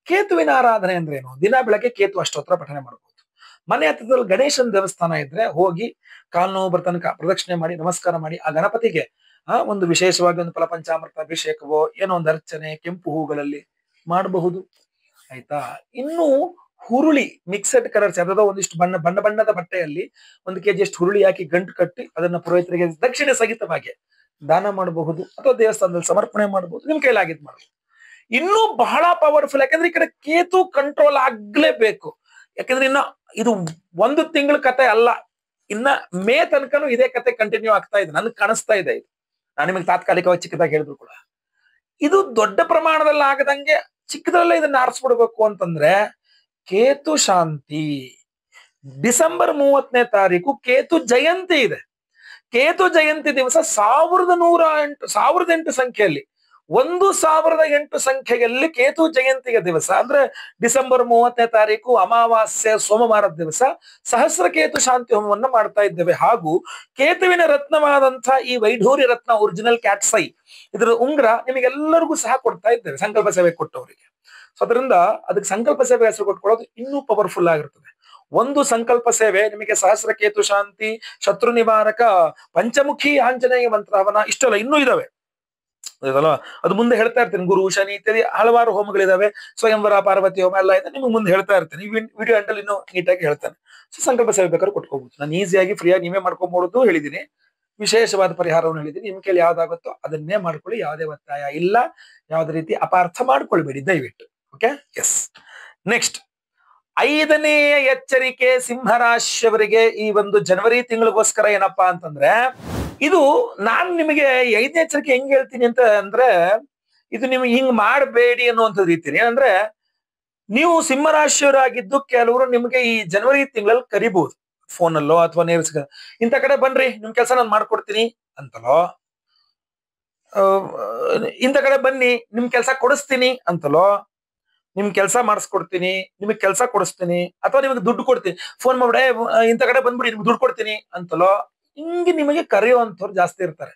A: ಕೇತುವಿನ ಆರಾಧನೆ ಅಂದ್ರೆ ಏನು? ದಿನ ಬೆಳಗ್ಗೆ ಕೇತು ಅಷ್ಟೋತ್ರ ಪಠನೆ ಮಾಡಬಹುದು. ಮನೆ ಹತ್ರದಲ್ಲಿ ಗಣೇಶನ ದೇವಸ್ಥಾನ ಇದ್ರೆ ಹೋಗಿ ಕಾಲು ನೋವು ಬರ್ತನಕ ಪ್ರದಕ್ಷಿಣೆ ಮಾಡಿ ನಮಸ್ಕಾರ ಮಾಡಿ ಆ ಗಣಪತಿಗೆ ಒಂದು ವಿಶೇಷವಾಗಿ ಒಂದು ಫಲಪಂಚಾಮೃತ ಅಭಿಷೇಕವೋ ಏನೋ ಒಂದು ಅರ್ಚನೆ ಕೆಂಪು ಹೂಗಳಲ್ಲಿ ಮಾಡಬಹುದು. ಆಯ್ತಾ? ಇನ್ನು ಹುರುಳಿ ಮಿಕ್ಸೆಡ್ ಕಲರ್ಸ್ ಯಾವ್ದೋ ಒಂದಿಷ್ಟು ಬಣ್ಣದ ಬಟ್ಟೆಯಲ್ಲಿ 1 kg ಅಷ್ಟು ಹುರುಳಿ ಹಾಕಿ ಗಂಟು ಕಟ್ಟಿ ಅದನ್ನ ಪುರೋಹಿತರಿಗೆ ದಕ್ಷಿಣೆ ಸಹಿತವಾಗಿ ದಾನ ಮಾಡಬಹುದು, ಅಥವಾ ದೇವಸ್ಥಾನದಲ್ಲಿ ಸಮರ್ಪಣೆ ಮಾಡಬಹುದು, ನಿಮ್ ಕೈಲಾಗಿದ್ ಮಾಡಬಹುದು. ಇನ್ನೂ ಬಹಳ ಪವರ್ಫುಲ್, ಯಾಕಂದ್ರೆ ಈ ಕಡೆ ಕೇತು ಕಂಟ್ರೋಲ್ ಆಗ್ಲೇಬೇಕು. ಯಾಕಂದ್ರೆ ಇನ್ನ ಇದು 1 ತಿಂಗಳ ಕತೆ ಅಲ್ಲ, ಇನ್ನ ಮೇ ತನಕನೂ ಇದೇ ಕತೆ ಕಂಟಿನ್ಯೂ ಆಗ್ತಾ ಇದೆ, ನನ್ಗೆ ಕಾಣಿಸ್ತಾ ಇದೆ. ಇದು ನಾನು ನಿಮಗೆ ತಾತ್ಕಾಲಿಕವಾಗಿ ಚಿಕ್ಕದಾಗಿ ಹೇಳಿದ್ರು ಕೂಡ, ಇದು ದೊಡ್ಡ ಪ್ರಮಾಣದಲ್ಲಿ ಆಗದಂಗೆ ಚಿಕ್ಕದಲ್ಲೇ ಇದನ್ನ ಆರಿಸ್ಬಿಡ್ಬೇಕು. ಅಂತಂದ್ರೆ ಕೇತು ಶಾಂತಿ, ಡಿಸೆಂಬರ್ 30ನೇ ತಾರೀಕು ಕೇತು ಜಯಂತಿ ಇದೆ. ಕೇತು ಜಯಂತಿ ದಿವಸ 1008 ಸಂಖ್ಯೆಯಲ್ಲಿ 1008 ಸಂಖ್ಯೆಯಲ್ಲಿ ಕೇತು ಜಯಂತಿಯ ದಿವಸ ಅಂದ್ರೆ ಡಿಸೆಂಬರ್ 30ನೇ ತಾರೀಕು ಅಮಾವಾಸ್ಯೆ ಸೋಮವಾರದ ದಿವಸ ಸಹಸ್ರ ಕೇತು ಶಾಂತಿ ಹೋಮವನ್ನು ಮಾಡ್ತಾ ಇದ್ದೇವೆ. ಹಾಗೂ ಕೇತುವಿನ ರತ್ನವಾದಂತಹ ಈ ವೈಢೂರ್ಯ ರತ್ನ ಒರಿಜಿನಲ್ ಕ್ಯಾಟ್ಸೈ ಇದರ ಉಂಗ್ರ ನಿಮಗೆಲ್ಲರಿಗೂ ಸಹ ಕೊಡ್ತಾ ಇದ್ದೇವೆ ಸಂಕಲ್ಪ ಸೇವೆ ಕೊಟ್ಟವರಿಗೆ. ಸೊ ಅದರಿಂದ ಅದಕ್ಕೆ ಸಂಕಲ್ಪ ಸೇವೆ ಹೆಸರು ಕೊಟ್ಕೊಳ್ಳೋದು ಇನ್ನೂ ಪವರ್ಫುಲ್ ಆಗಿರ್ತದೆ. ಒಂದು ಸಂಕಲ್ಪ ಸೇವೆ ನಿಮಗೆ ಸಹಸ್ರ ಕೇತು ಶಾಂತಿ, ಶತ್ರು ನಿವಾರಕ, ಪಂಚಮುಖಿ ಆಂಜನೇಯ ಮಂತ್ರವನ, ಇಷ್ಟೆಲ್ಲ ಇನ್ನೂ ಇದಾವೆ ಅದಲ್ಲ, ಅದು ಮುಂದೆ ಹೇಳ್ತಾ ಇರ್ತೀನಿ. ಗುರು ಶನಿ ಇತ್ಯಾದಿ ಹಲವಾರು ಹೋಮಗಳಿದಾವೆ, ಸ್ವಯಂವರ ಪಾರ್ವತಿ ಹೋಮ ಎಲ್ಲ ಇದೆ, ನಿಮ್ಗೆ ಮುಂದೆ ಹೇಳ್ತಾ ಇರ್ತೀನಿ. ಈ ವಿಡಿಯೋ ಎಂಡಲ್ಲಿ ಇನ್ನೂ ನೀಟಾಗಿ ಹೇಳ್ತಾನೆ. ಸೊ ಸಂಕಲ್ಪ ಸೇವೆ ಬೇಕಾದ್ರೆ ಕೊಟ್ಕೋಬಹುದು, ನಾನು ಈಸಿಯಾಗಿ ಫ್ರೀಯಾಗಿ ನೀವೇ ಮಾಡ್ಕೊಬಹುದು ಹೇಳಿದೀನಿ. ವಿಶೇಷವಾದ ಪರಿಹಾರವನ್ನು ಹೇಳಿದೀನಿ, ನಿಮ್ ಕೈಲಿ ಯಾವ್ದಾಗುತ್ತೋ ಅದನ್ನೇ ಮಾಡ್ಕೊಳ್ಳಿ, ಯಾವುದೇ ಒತ್ತಾಯ ಇಲ್ಲ, ಯಾವುದೇ ರೀತಿ ಅಪಾರ್ಥ ಮಾಡ್ಕೊಳ್ಬೇಡಿ ದಯವಿಟ್ಟು. Okay, S. ನೆಕ್ಸ್ಟ್ 5ನೇ ಎಚ್ಚರಿಕೆ ಸಿಂಹರಾಶಿಯವರಿಗೆ ಈ ಒಂದು ಜನವರಿ ತಿಂಗಳಿಗೋಸ್ಕರ ಏನಪ್ಪಾ ಅಂತಂದ್ರೆ, ಇದು ನಾನು ನಿಮಗೆ 5ನೇ ಎಚ್ಚರಿಕೆ ಹೆಂಗ್ ಹೇಳ್ತೀನಿ ಅಂತ ಅಂದ್ರೆ, ಇದು ನಿಮ್ಗೆ ಹಿಂಗ್ ಮಾಡಬೇಡಿ ಅನ್ನುವಂಥ ರೀತಿ. ಏನಂದ್ರೆ, ನೀವು ಸಿಂಹರಾಶಿಯವರಾಗಿದ್ದು ಕೆಲವರು ನಿಮ್ಗೆ ಈ ಜನವರಿ ತಿಂಗಳಲ್ಲಿ ಕರಿಬಹುದು, ಫೋನಲ್ಲೋ ಅಥವಾ ನೇರ ಇಂಥ ಕಡೆ ಬನ್ರಿ ನಿಮ್ ಕೆಲಸ ನಾನು ಮಾಡ್ಕೊಡ್ತೀನಿ ಅಂತಲೋ, ಇಂಥ ಕಡೆ ಬನ್ನಿ ನಿಮ್ ಕೆಲಸ ಕೊಡಿಸ್ತೀನಿ ಅಂತಲೋ, ನಿಮ್ ಕೆಲಸ ಮಾಡಿಸ್ಕೊಡ್ತೀನಿ, ನಿಮಗ್ ಕೆಲಸ ಕೊಡಿಸ್ತೀನಿ, ಅಥವಾ ನಿಮಗೆ ದುಡ್ಡು ಕೊಡ್ತೀನಿ, ಫೋನ್ ಮಾಡ್ಬಿಡೆ ಇಂಥ ಕಡೆ ಬಂದ್ಬಿಡಿ ನಿಮ್ಗೆ ದುಡ್ಡು ಕೊಡ್ತೀನಿ ಅಂತಲೋ, ಹಿಂಗೆ ನಿಮಗೆ ಕರೆಯುವಂಥವ್ರು ಜಾಸ್ತಿ ಇರ್ತಾರೆ.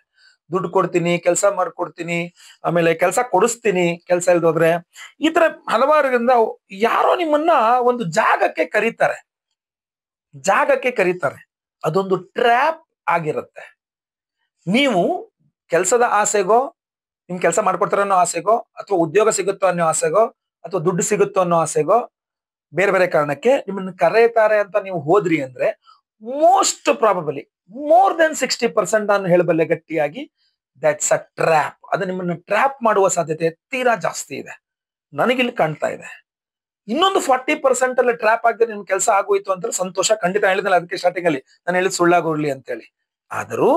A: ದುಡ್ಡು ಕೊಡ್ತೀನಿ, ಕೆಲಸ ಮಾಡ್ಕೊಡ್ತೀನಿ, ಆಮೇಲೆ ಕೆಲಸ ಕೊಡಿಸ್ತೀನಿ, ಕೆಲಸ ಇಲ್ದೋದ್ರೆ, ಈ ತರ ಹಲವಾರಿಂದ ಯಾರೋ ನಿಮ್ಮನ್ನ ಒಂದು ಜಾಗಕ್ಕೆ ಕರೀತಾರೆ. ಅದೊಂದು ಟ್ರ್ಯಾಪ್ ಆಗಿರುತ್ತೆ. ನೀವು ಕೆಲಸದ ಆಸೆಗೋ, ನಿಮ್ ಕೆಲಸ ಮಾಡ್ಕೊಡ್ತಾರ ಅನ್ನೋ ಆಸೆಗೋ, ಅಥವಾ ಉದ್ಯೋಗ ಸಿಗುತ್ತೋ ಅನ್ನೋ ಆಸೆಗೋ, ಅಥವಾ ದುಡ್ಡು ಸಿಗುತ್ತೋ ಅನ್ನೋ ಆಸೆಗೋ, ಬೇರೆ ಬೇರೆ ಕಾರಣಕ್ಕೆ ನಿಮ್ಮನ್ನ ಕರೆಯುತ್ತಾರೆ ಅಂತ ನೀವು ಹೋದ್ರಿ ಅಂದ್ರೆ ಮೋಸ್ಟ್ ಪ್ರಾಬಬಲಿ ಮೋರ್ ದೆನ್ 60% ನಾನು ಹೇಳಬಲ್ಲೆ ಗಟ್ಟಿಯಾಗಿ, ದಟ್ಸ್ ಅ ಟ್ರ್ಯಾಪ್. ಅದು ನಿಮ್ಮನ್ನ ಟ್ರ್ಯಾಪ್ ಮಾಡುವ ಸಾಧ್ಯತೆ ತೀರಾ ಜಾಸ್ತಿ ಇದೆ, ನನಗಿಲ್ಲಿ ಕಾಣ್ತಾ ಇದೆ. ಇನ್ನೊಂದು 40% ಅಲ್ಲಿ ಟ್ರ್ಯಾಪ್ ಆಗದೆ ನಿಮ್ ಕೆಲಸ ಆಗೋಯ್ತು ಅಂತ ಸಂತೋಷ, ಖಂಡಿತ ಹೇಳಿದ್ನಲ್ಲ ಅದಕ್ಕೆ ಸ್ಟಾರ್ಟಿಂಗ್ ಅಲ್ಲಿ ನಾನು ಹೇಳಿದ್ ಸುಳ್ಳಾಗೋರ್ಲಿ ಅಂತೇಳಿ. ಆದರೂ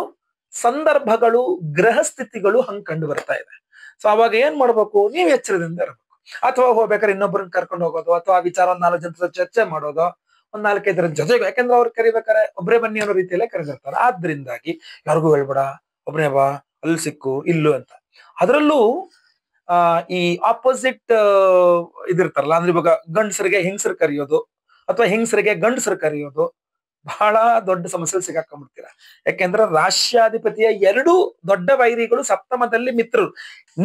A: ಸಂದರ್ಭಗಳು, ಗ್ರಹ ಸ್ಥಿತಿಗಳು ಹಂಗ್ ಕಂಡು ಬರ್ತಾ ಇದೆ. ಸೊ ಅವಾಗ ಏನ್ ಮಾಡ್ಬೇಕು, ನೀವು ಎಚ್ಚರದಿಂದ ಇರಬೇಕು. ಅಥವಾ ಹೋಗ್ಬೇಕಾದ್ರೆ ಇನ್ನೊಬ್ಬರನ್ನ ಕರ್ಕೊಂಡು ಹೋಗೋದು, ಅಥವಾ ಆ ವಿಚಾರ 4 ಜನರ ಚರ್ಚೆ ಮಾಡೋದು, 4-5 ಜನ ಜೊತೆಗೆ, ಯಾಕಂದ್ರೆ ಅವ್ರು ಕರಿಬೇಕಾರೆ ಒಬ್ಬರೇ ಬನ್ನಿ ಅನ್ನೋ ರೀತಿಯಲ್ಲೇ ಕರೆದಿರ್ತಾರೆ. ಆದ್ರಿಂದಾಗಿ ಯಾರಿಗೂ ಹೇಳ್ಬೇಡ, ಒಬ್ಬನೇ ಬಾ, ಅಲ್ಲಿ ಸಿಕ್ಕು ಇಲ್ಲು ಅಂತ. ಅದರಲ್ಲೂ ಈ ಆಪೋಸಿಟ್ ಇದಿರ್ತಾರಲ್ಲ, ಅಂದ್ರೆ ಇವಾಗ ಗಂಡಸರಿಗೆ ಹೆಂಗಸರು ಕರೆಯೋದು, ಅಥವಾ ಹೆಂಗಸರಿಗೆ ಗಂಡಸರು ಕರೆಯೋದು, ಬಹಳ ದೊಡ್ಡ ಸಮಸ್ಯೆ ಸಿಗಾಕೊಂಡ್ಬಿಡ್ತೀರಾ. ಯಾಕೆಂದ್ರೆ ರಾಶ್ಯಾಧಿಪತಿಯ 2 ದೊಡ್ಡ ವೈರಿಗಳು ಸಪ್ತಮದಲ್ಲಿ ಮಿತ್ರರು,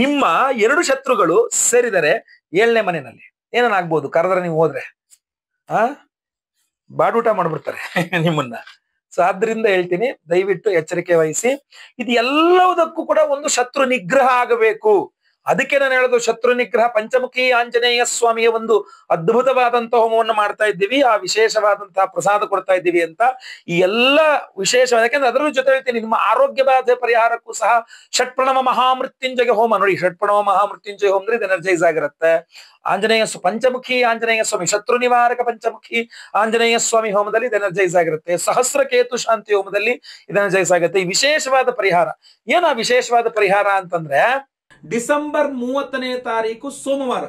A: ನಿಮ್ಮ 2 ಶತ್ರುಗಳು ಸೇರಿದರೆ 7ನೇ ಮನೆಯಲ್ಲಿ ಏನಾಗ್ಬೋದು, ಕರೆದ್ರೆ ನೀವು ಹೋದ್ರೆ ಬಾಡೂಟ ಮಾಡ್ಬಿಡ್ತಾರೆ ನಿಮ್ಮನ್ನ. ಸೊ ಆದ್ರಿಂದ ಹೇಳ್ತೀನಿ, ದಯವಿಟ್ಟು ಎಚ್ಚರಿಕೆ ವಹಿಸಿ. ಇದು ಎಲ್ಲದಕ್ಕೂ ಕೂಡ ಒಂದು ಶತ್ರು ನಿಗ್ರಹ ಆಗಬೇಕು. ಅದಕ್ಕೆ ನಾನು ಹೇಳೋದು, ಶತ್ರು ನಿಗ್ರಹ ಪಂಚಮುಖಿ ಆಂಜನೇಯ ಸ್ವಾಮಿಯ ಒಂದು ಅದ್ಭುತವಾದಂತಹ ಹೋಮವನ್ನು ಮಾಡ್ತಾ ಇದ್ದೀವಿ, ಆ ವಿಶೇಷವಾದಂತಹ ಪ್ರಸಾದ ಕೊಡ್ತಾ ಇದ್ದೀವಿ ಅಂತ. ಈ ಎಲ್ಲ ವಿಶೇಷವಾದ, ಯಾಕಂದ್ರೆ ಅದರ ಜೊತೆ ಹೇಳ್ತೀನಿ, ನಿಮ್ಮ ಆರೋಗ್ಯ ಬಾಧೆ ಪರಿಹಾರಕ್ಕೂ ಸಹ ಷಟ್ಪ್ರಣವ ಮಹಾಮೃತ್ಯುಂಜಯ ಹೋಮ ನೋಡಿ. ಷಟ್ಪ್ರಣವ ಮಹಾಮೃತ್ಯುಂಜಯ ಹೋಮ ಅಂದ್ರೆ ಇದು ಎನರ್ಜೈಸ್ ಆಗಿರುತ್ತೆ. ಆಂಜನೇಯ ಪಂಚಮುಖಿ ಆಂಜನೇಯ ಸ್ವಾಮಿ, ಶತ್ರು ನಿವಾರಕ ಪಂಚಮುಖಿ ಆಂಜನೇಯ ಸ್ವಾಮಿ ಹೋಮದಲ್ಲಿ ಇದು ಎನರ್ಜೈಸ್ ಆಗಿರುತ್ತೆ. ಸಹಸ್ರ ಕೇತು ಶಾಂತಿ ಹೋಮದಲ್ಲಿ ಇದು ಎನರ್ಜೈಸ್ ಆಗುತ್ತೆ. ಈ ವಿಶೇಷವಾದ ಪರಿಹಾರ ಏನ ವಿಶೇಷವಾದ ಪರಿಹಾರ ಅಂತಂದ್ರೆ, ಡಿಸೆಂಬರ್ 30ನೇ ತಾರೀಕು ಸೋಮವಾರ,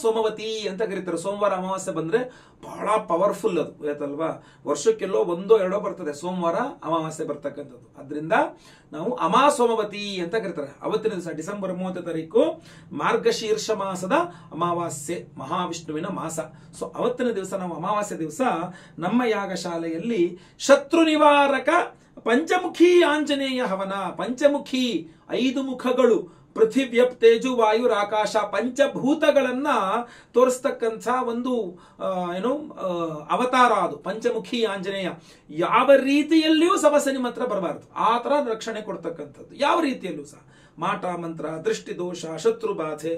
A: ಸೋಮವತಿ ಅಂತ ಕರೀತಾರೆ. ಸೋಮವಾರ ಅಮಾವಾಸ್ಯೆ ಬಂದ್ರೆ ಬಹಳ ಪವರ್ಫುಲ್ ಅದು, ಆಯ್ತಲ್ವಾ? ವರ್ಷಕ್ಕೆಲ್ಲೋ ಒಂದೋ ಎರಡೋ ಬರ್ತದೆ ಸೋಮವಾರ ಅಮಾವಾಸ್ಯೆ ಬರ್ತಕ್ಕಂಥದ್ದು. ಅದರಿಂದ ನಾವು ಸೋಮವತಿ ಅಂತ ಕರೀತಾರೆ. ಅವತ್ತಿನ ದಿವಸ ಡಿಸೆಂಬರ್ 30 ತಾರೀಕು ಮಾರ್ಗಶೀರ್ಷ ಮಾಸದ ಅಮಾವಾಸ್ಯೆ, ಮಹಾವಿಷ್ಣುವಿನ ಮಾಸ. ಸೊ ಅವತ್ತಿನ ದಿವಸ ನಾವು ಅಮಾವಾಸ್ಯೆ ದಿವಸ ನಮ್ಮ ಯಾಗಶಾಲೆಯಲ್ಲಿ ಶತ್ರು ನಿವಾರಕ ಪಂಚಮುಖಿ ಆಂಜನೇಯ ಹವನ, ಪಂಚಮುಖಿ 5 ಮುಖಗಳು, ಪೃಥಿವ್ಯಪ್ ತೇಜು ವಾಯುರ್ ಆಕಾಶ, ಪಂಚಭೂತಗಳನ್ನ ತೋರಿಸ್ತಕ್ಕಂಥ ಒಂದು ಅವತಾರ ಅದು ಪಂಚಮುಖಿ ಆಂಜನೇಯ. ಯಾವ ರೀತಿಯಲ್ಲಿಯೂ ಸಮಸ್ಯೆ ನಿಮ್ಮ ಹತ್ರ ಬರಬಾರದು, ಆ ತರ ರಕ್ಷಣೆ ಕೊಡ್ತಕ್ಕಂಥದ್ದು. ಯಾವ ರೀತಿಯಲ್ಲೂ ಸಹ ಮಾಟ ಮಂತ್ರ, ದೃಷ್ಟಿ ದೋಷ, ಶತ್ರು ಬಾಧೆ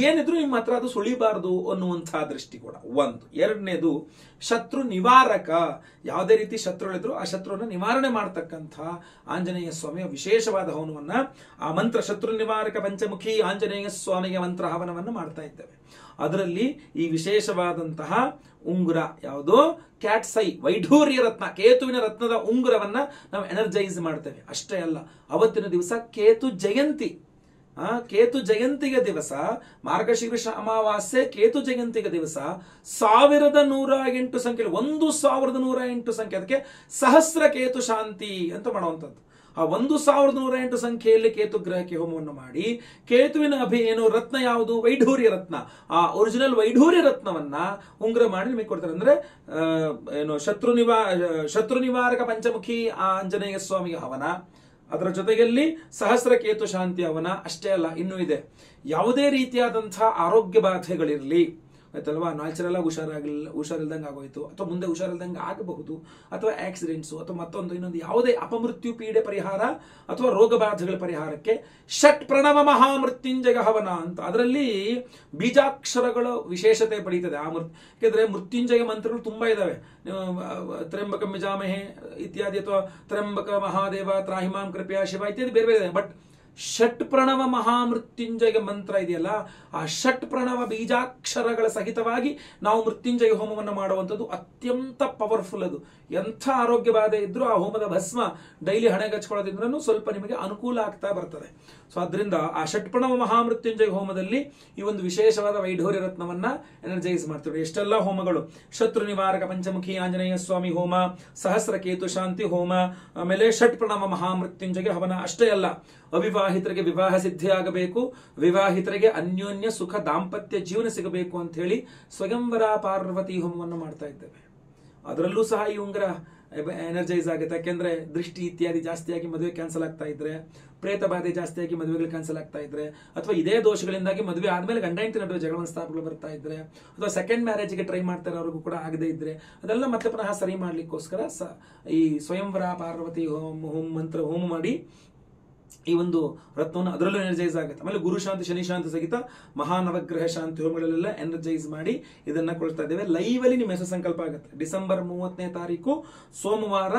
A: ಏನಿದ್ರು ನಿಮ್ಮ ಹತ್ರ ಅದು ಸುಳಿಬಾರದು ಅನ್ನುವಂತಹ ದೃಷ್ಟಿ ಕೂಡ ಒಂದು. ಎರಡನೇದು ಶತ್ರು ನಿವಾರಕ, ಯಾವುದೇ ರೀತಿ ಶತ್ರುಗಳಿದ್ರು ಆ ಶತ್ರುವನ್ನ ನಿವಾರಣೆ ಮಾಡತಕ್ಕಂಥ ಆಂಜನೇಯ ಸ್ವಾಮಿಯ ವಿಶೇಷವಾದ ಹವನವನ್ನ, ಆ ಮಂತ್ರ ಶತ್ರು ನಿವಾರಕ ಪಂಚಮುಖಿ ಆಂಜನೇಯ ಸ್ವಾಮಿಯ ಮಂತ್ರ ಹವನವನ್ನು ಮಾಡ್ತಾ ಇದ್ದೇವೆ. ಅದರಲ್ಲಿ ಈ ವಿಶೇಷವಾದಂತಹ ಉಂಗುರ ಯಾವುದು, ಕ್ಯಾಟ್ಸೈ ವೈಢೂರ್ಯ ರತ್ನ, ಕೇತುವಿನ ರತ್ನದ ಉಂಗುರವನ್ನ ನಾವು ಎನರ್ಜೈಸ್ ಮಾಡ್ತೇವೆ. ಅಷ್ಟೇ ಅಲ್ಲ, ಅವತ್ತಿನ ದಿವಸ ಕೇತು ಜಯಂತಿ, ಕೇತು ಜಯಂತಿಗೆ ದಿವಸ, ಮಾರ್ಗಶೀರ್ಷ ಅಮಾವಾಸ್ಯೆ ಕೇತು ಜಯಂತಿಗೆ ದಿವಸ 1108 ಸಂಖ್ಯೆ, 1108 ಸಂಖ್ಯೆ, ಅದಕ್ಕೆ ಸಹಸ್ರ ಕೇತು ಶಾಂತಿ ಅಂತ ಮಾಡುವಂಥದ್ದು. ಆ 1108 ಸಂಖ್ಯೆಯಲ್ಲಿ ಕೇತು ಗ್ರಹಕ್ಕೆ ಹೋಮವನ್ನು ಮಾಡಿ, ಕೇತುವಿನ ರತ್ನ ಯಾವುದು, ವೈಢೂರ್ಯ ರತ್ನ, ಆ ಒರಿಜಿನಲ್ ವೈಢೂರ್ಯ ರತ್ನವನ್ನ ಉಂಗುರ ಮಾಡಿ ನಿಮಗೆ ಕೊಡ್ತಾರೆ. ಅಂದ್ರೆ ಶತ್ರು ನಿವಾರಕ ಪಂಚಮುಖಿ ಆಂಜನೇಯ ಸ್ವಾಮಿಯ ಹವನ, ಅದರ ಜೊತೆಯಲ್ಲಿ ಸಹಸ್ರ ಕೇತು ಶಾಂತಿ ಹವನ. ಅಷ್ಟೇ ಅಲ್ಲ, ಇನ್ನೂ ಇದೆ. ಯಾವುದೇ ರೀತಿಯಾದಂತಹ ಆರೋಗ್ಯ ಬಾಧೆಗಳಿರಲಿ, ಆಯ್ತಲ್ವಾ, ನ್ಯಾಚುರಲ್ ಆಗಿ ಹುಷಾರಿಲ್ದಂಗೆ ಆಗೋಯ್ತು, ಅಥವಾ ಮುಂದೆ ಹುಷಾರಿಲ್ದಂಗೆ ಆಗಬಹುದು, ಅಥವಾ ಆಕ್ಸಿಡೆಂಟ್ಸು, ಅಥವಾ ಮತ್ತೊಂದು ಇನ್ನೊಂದು ಯಾವುದೇ ಅಪಮೃತ್ಯು ಪೀಡೆ ಪರಿಹಾರ ಅಥವಾ ರೋಗ ಬಾಧೆಗಳ ಪರಿಹಾರಕ್ಕೆ ಷಟ್ ಪ್ರಣವ ಮಹಾಮೃತ್ಯುಂಜಯ ಹವನ ಅಂತ, ಅದರಲ್ಲಿ ಬೀಜಾಕ್ಷರಗಳ ವಿಶೇಷತೆ ಪಡೀತದೆ. ಯಾಕೆಂದ್ರೆ ಮೃತ್ಯುಂಜಯ ಮಂತ್ರಗಳು ತುಂಬಾ ಇದಾವೆ. ತ್ರ್ಯಂಬಕ ಮಿಜಾಮಹೆ ಇತ್ಯಾದಿ, ಅಥವಾ ತ್ರ್ಯಂಬಕ ಮಹಾದೇವ ತ್ರಾಹಿಮಾಂ ಕೃಪೆಯ ಶಿವ ಇತ್ಯಾದಿ ಬೇರೆ ಬೇರೆ. ಬಟ್ ಷಟ್ ಪ್ರಣವ ಮಹಾಮೃತ್ಯುಂಜಯ ಮಂತ್ರ ಇದೆಯಲ್ಲ, ಆ ಷಟ್ ಪ್ರಣವ ಬೀಜಾಕ್ಷರಗಳ ಸಹಿತವಾಗಿ ನಾವು ಮೃತ್ಯುಂಜಯ ಹೋಮವನ್ನು ಮಾಡುವಂಥದ್ದು ಅತ್ಯಂತ ಪವರ್ಫುಲ್. ಅದು ಎಂಥ ಆರೋಗ್ಯ ಬಾಧೆ ಇದ್ರೂ ಆ ಹೋಮದ ಭಸ್ಮ ಡೈಲಿ ಹಣೆಗೆ ಹಚ್ಕೊಳ್ಳೋದ್ರಿಂದ ಸ್ವಲ್ಪ ನಿಮಗೆ ಅನುಕೂಲ ಆಗ್ತಾ ಬರ್ತದೆ. ಸೊ ಅದರಿಂದ ಆ ಷಟ್ ಪ್ರಣವ ಮಹಾಮೃತ್ಯುಂಜಯ ಹೋಮದಲ್ಲಿ ಈ ಒಂದು ವಿಶೇಷವಾದ ವೈಢೂರ್ಯ ರತ್ನವನ್ನ ಎನರ್ಜೈಸ್ ಮಾಡ್ತೀವಿ. ಎಷ್ಟೆಲ್ಲ ಹೋಮಗಳು, ಶತ್ರು ನಿವಾರಕ ಪಂಚಮುಖಿ ಆಂಜನೇಯ ಸ್ವಾಮಿ ಹೋಮ, ಸಹಸ್ರ ಕೇತು ಶಾಂತಿ ಹೋಮ, ಆಮೇಲೆ ಷಟ್ ಪ್ರಣವ ಮಹಾಮೃತ್ಯುಂಜಯ ಹವನ. ಅಷ್ಟೇ ಅಲ್ಲ, ಅವಿವಾಹಿತರಿಗೆ ವಿವಾಹ ಸಿದ್ಧಿ ಆಗಬೇಕು, ವಿವಾಹಿತರಿಗೆ ಅನ್ಯೋನ್ಯ ಸುಖ ದಾಂಪತ್ಯ ಜೀವನ ಸಿಗಬೇಕು ಅಂತ ಹೇಳಿ ಸ್ವಯಂವರ ಪಾರ್ವತಿ ಹೋಮವನ್ನು ಮಾಡ್ತಾ ಇದ್ದೇವೆ. ಅದರಲ್ಲೂ ಸಹ ಈ ಉಂಗುರ ಎನರ್ಜೈಸ್ ಆಗುತ್ತೆ. ಯಾಕೆಂದ್ರೆ ದೃಷ್ಟಿ ಇತ್ಯಾದಿ ಜಾಸ್ತಿಯಾಗಿ ಮದುವೆ ಕ್ಯಾನ್ಸಲ್ ಆಗ್ತಾ ಇದ್ರೆ, ಪ್ರೇತ ಬಾಧೆ ಜಾಸ್ತಿಯಾಗಿ ಮದುವೆಗಳು ಕ್ಯಾನ್ಸಲ್ ಆಗ್ತಾ ಇದ್ರೆ, ಅಥವಾ ಇದೇ ದೋಷಗಳಿಂದಾಗಿ ಮದುವೆ ಆದ್ಮೇಲೆ ಗಂಡ ಹೆಂಡತಿ ನಡುವೆ ಜಗಳ ಮನಸ್ತಾಪಗಳು ಬರ್ತಾ ಇದ್ರೆ, ಅಥವಾ ಸೆಕೆಂಡ್ ಮ್ಯಾರೇಜ್ಗೆ ಟ್ರೈ ಮಾಡ್ತಾರೆ ಅವ್ರಿಗೂ ಕೂಡ ಆಗದೇ ಇದ್ರೆ, ಅದೆಲ್ಲ ಮತ್ತೆ ಪುನಃ ಸರಿ ಮಾಡ್ಲಿಕ್ಕೋಸ್ಕರ ಈ ಸ್ವಯಂವರ ಪಾರ್ವತಿ ಹೋಮ ಮಾಡಿ ಈ ಒಂದು ರತ್ನವನ್ನು ಅದರಲ್ಲೂ ಎನರ್ಜೈಸ್ ಆಗುತ್ತೆ. ಆಮೇಲೆ ಗುರು ಶಾಂತಿ ಶನಿ ಶಾಂತಿ ಸಹಿತ ಮಹಾನವಗ್ರಹ ಶಾಂತಿ ಹೋಮಗಳೆಲ್ಲ ಎನರ್ಜೈಸ್ ಮಾಡಿ ಇದನ್ನ ಕೊಡ್ತಾ ಇದ್ದೇವೆ. ಲೈವ್ ಅಲ್ಲಿ ನಿಮ್ಮ ಹೆಸರು ಸಂಕಲ್ಪ ಆಗುತ್ತೆ. ಡಿಸೆಂಬರ್ 30ನೇ ತಾರೀಕು ಸೋಮವಾರ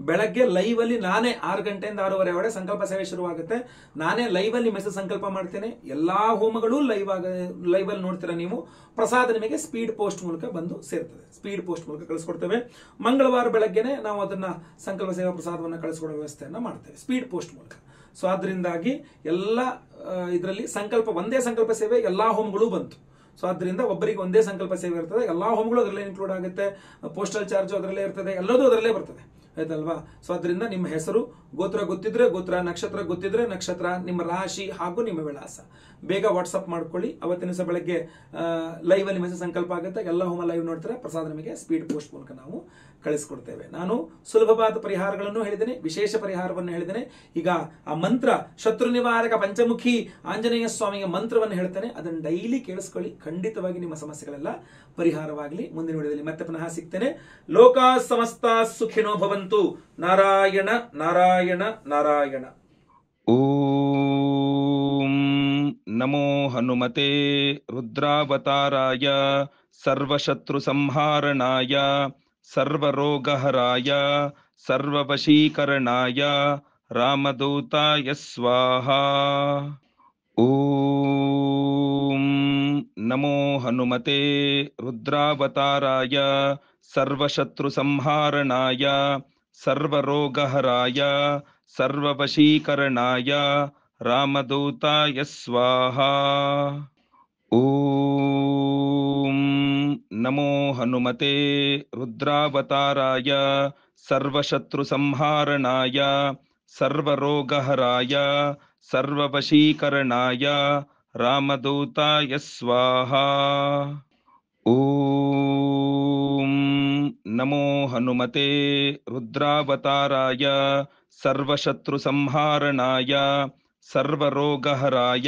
A: ಬೆಳಗ್ಗೆ ಲೈವ್ ಅಲ್ಲಿ ನಾನೇ 6 ಗಂಟೆಯಿಂದ 6:30 ಒಳಗೆ ಸಂಕಲ್ಪ ಸೇವೆ ಶುರುವಾಗುತ್ತೆ. ನಾನೇ ಲೈವ್ ಅಲ್ಲಿ ಮೆಸೇಜ್ ಸಂಕಲ್ಪ ಮಾಡ್ತೇನೆ. ಎಲ್ಲಾ ಹೋಮಗಳು ಲೈವ್ ಅಲ್ಲಿ ನೋಡ್ತೀರಾ ನೀವು. ಪ್ರಸಾದ ನಿಮಗೆ ಸ್ಪೀಡ್ ಪೋಸ್ಟ್ ಮೂಲಕ ಬಂದು ಸೇರ್ತದೆ. ಸ್ಪೀಡ್ ಪೋಸ್ಟ್ ಮೂಲಕ ಕಳಿಸ್ಕೊಡ್ತೇವೆ. ಮಂಗಳವಾರ ಬೆಳಗ್ಗೆನೆ ನಾವು ಅದನ್ನ ಸಂಕಲ್ಪ ಸೇವಾ ಪ್ರಸಾದವನ್ನು ಕಳಿಸ್ಕೊಡೋ ವ್ಯವಸ್ಥೆಯನ್ನ ಮಾಡ್ತೇವೆ ಸ್ಪೀಡ್ ಪೋಸ್ಟ್ ಮೂಲಕ. ಸೊ ಆದ್ರಿಂದಾಗಿ ಎಲ್ಲ ಇದರಲ್ಲಿ ಒಂದೇ ಸಂಕಲ್ಪ ಸೇವೆ ಎಲ್ಲಾ ಹೋಮಗಳು ಬಂತು. ಸೊ ಆದ್ರಿಂದ ಒಬ್ಬರಿಗೆ ಒಂದೇ ಸಂಕಲ್ಪ ಸೇವೆ ಇರ್ತದೆ, ಎಲ್ಲಾ ಹೋಮಗಳು ಅದರಲ್ಲೇ ಇನ್ಕ್ಲೂಡ್ ಆಗುತ್ತೆ. ಪೋಸ್ಟಲ್ ಚಾರ್ಜ್ ಅದರಲ್ಲೇ ಇರ್ತದೆ, ಎಲ್ಲದೂ ಅದರಲ್ಲೇ ಬರ್ತದೆ, ಆಯ್ತಲ್ವಾ. ಸೊ ಅದರಿಂದ ನಿಮ್ಮ ಹೆಸರು, ಗೋತ್ರ ಗೊತ್ತಿದ್ರೆ ಗೋತ್ರ, ನಕ್ಷತ್ರ ಗೊತ್ತಿದ್ರೆ ನಕ್ಷತ್ರ, ನಿಮ್ಮ ರಾಶಿ ಹಾಗೂ ನಿಮ್ಮ ವಿಳಾಸ ಬೇಗ ವಾಟ್ಸಪ್ ಮಾಡ್ಕೊಳ್ಳಿ. ಅವತ್ತಿನ ದಿವಸ ಬೆಳಗ್ಗೆ ಲೈವ್ ಅಲ್ಲಿ ಮೆಸೇಜ್ ಸಂಕಲ್ಪ ಆಗುತ್ತೆ. ಎಲ್ಲ ಹೋಮ ಲೈವ್ ನೋಡ್ತಾರೆ. ಪ್ರಸಾದ ನಿಮಗೆ ಸ್ಪೀಡ್ ಪೋಸ್ಟ್ ಮೂಲಕ ನಾವು ಕಳಿಸ್ಕೊಡ್ತೇವೆ. ನಾನು ಸುಲಭವಾದ ಪರಿಹಾರಗಳನ್ನು ಹೇಳಿದ್ದೇನೆ, ವಿಶೇಷ ಪರಿಹಾರವನ್ನು ಹೇಳಿದ್ದೇನೆ. ಈಗ ಆ ಮಂತ್ರ ಶತ್ರು ನಿವಾರಕ ಪಂಚಮುಖಿ ಆಂಜನೇಯ ಸ್ವಾಮಿಯ ಮಂತ್ರವನ್ನು ಹೇಳ್ತೇನೆ. ಅದನ್ನು ಡೈಲಿ ಕೇಳಿಸ್ಕೊಳ್ಳಿ. ಖಂಡಿತವಾಗಿ ನಿಮ್ಮ ಸಮಸ್ಯೆಗಳೆಲ್ಲ ಪರಿಹಾರವಾಗಲಿ. ಮುಂದಿನ ವಿಡಿಯೋದಲ್ಲಿ ಮತ್ತೆ ಪುನಃ ಸಿಗ್ತೇನೆ. ಲೋಕ ಸಮಸ್ತ ಸುಖಿನೋ ಭವಂತು. ನಾರಾಯಣ ನಾರಾಯಣ ನಾರಾಯಣ.
B: ಓಂ ನಮೋ ಹನುಮತೆ ರುದ್ರಾವತಾರಾಯ ಸರ್ವಶತ್ರು ಸಂಹಾರಣಾಯ ಸರ್ವರೋಗಹರಾಯ ಸರ್ವವಶೀಕರಣಾಯ ರಾಮದೂತಾಯ ಸ್ವಾಹಾ. ಓಂ ನಮೋ ಹನುಮತೆ ರುದ್ರಾವತಾರಾಯ ಸರ್ವಶತ್ರು ಸಂಹಾರಣಾಯ ಸರ್ವರೋಗಹರಾಯ ಸರ್ವವಶೀಕರಣಾಯ रामदूताय स्वाहा। ॐ नमो हनुमते रुद्रावताराय सर्वशत्रुसंहारणाय सर्वरोगहराय सर्ववशीकरणाय रामदूताय स्वाहा। ॐ नमो हनुमते रुद्रावताराय सर्वशत्रुसंहारणाय सर्वरोगहराय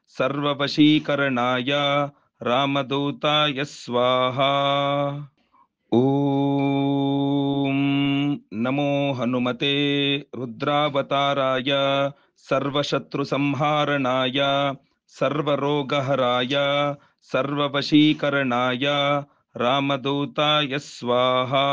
B: सर्ववशीकरणाय रामदूताय स्वाहा। ॐ नमो हनुमते रुद्रावताराय सर्वशत्रुसंहारणाय सर्वरोगहराय सर्ववशीकरणाय रामदूताय स्वाहा।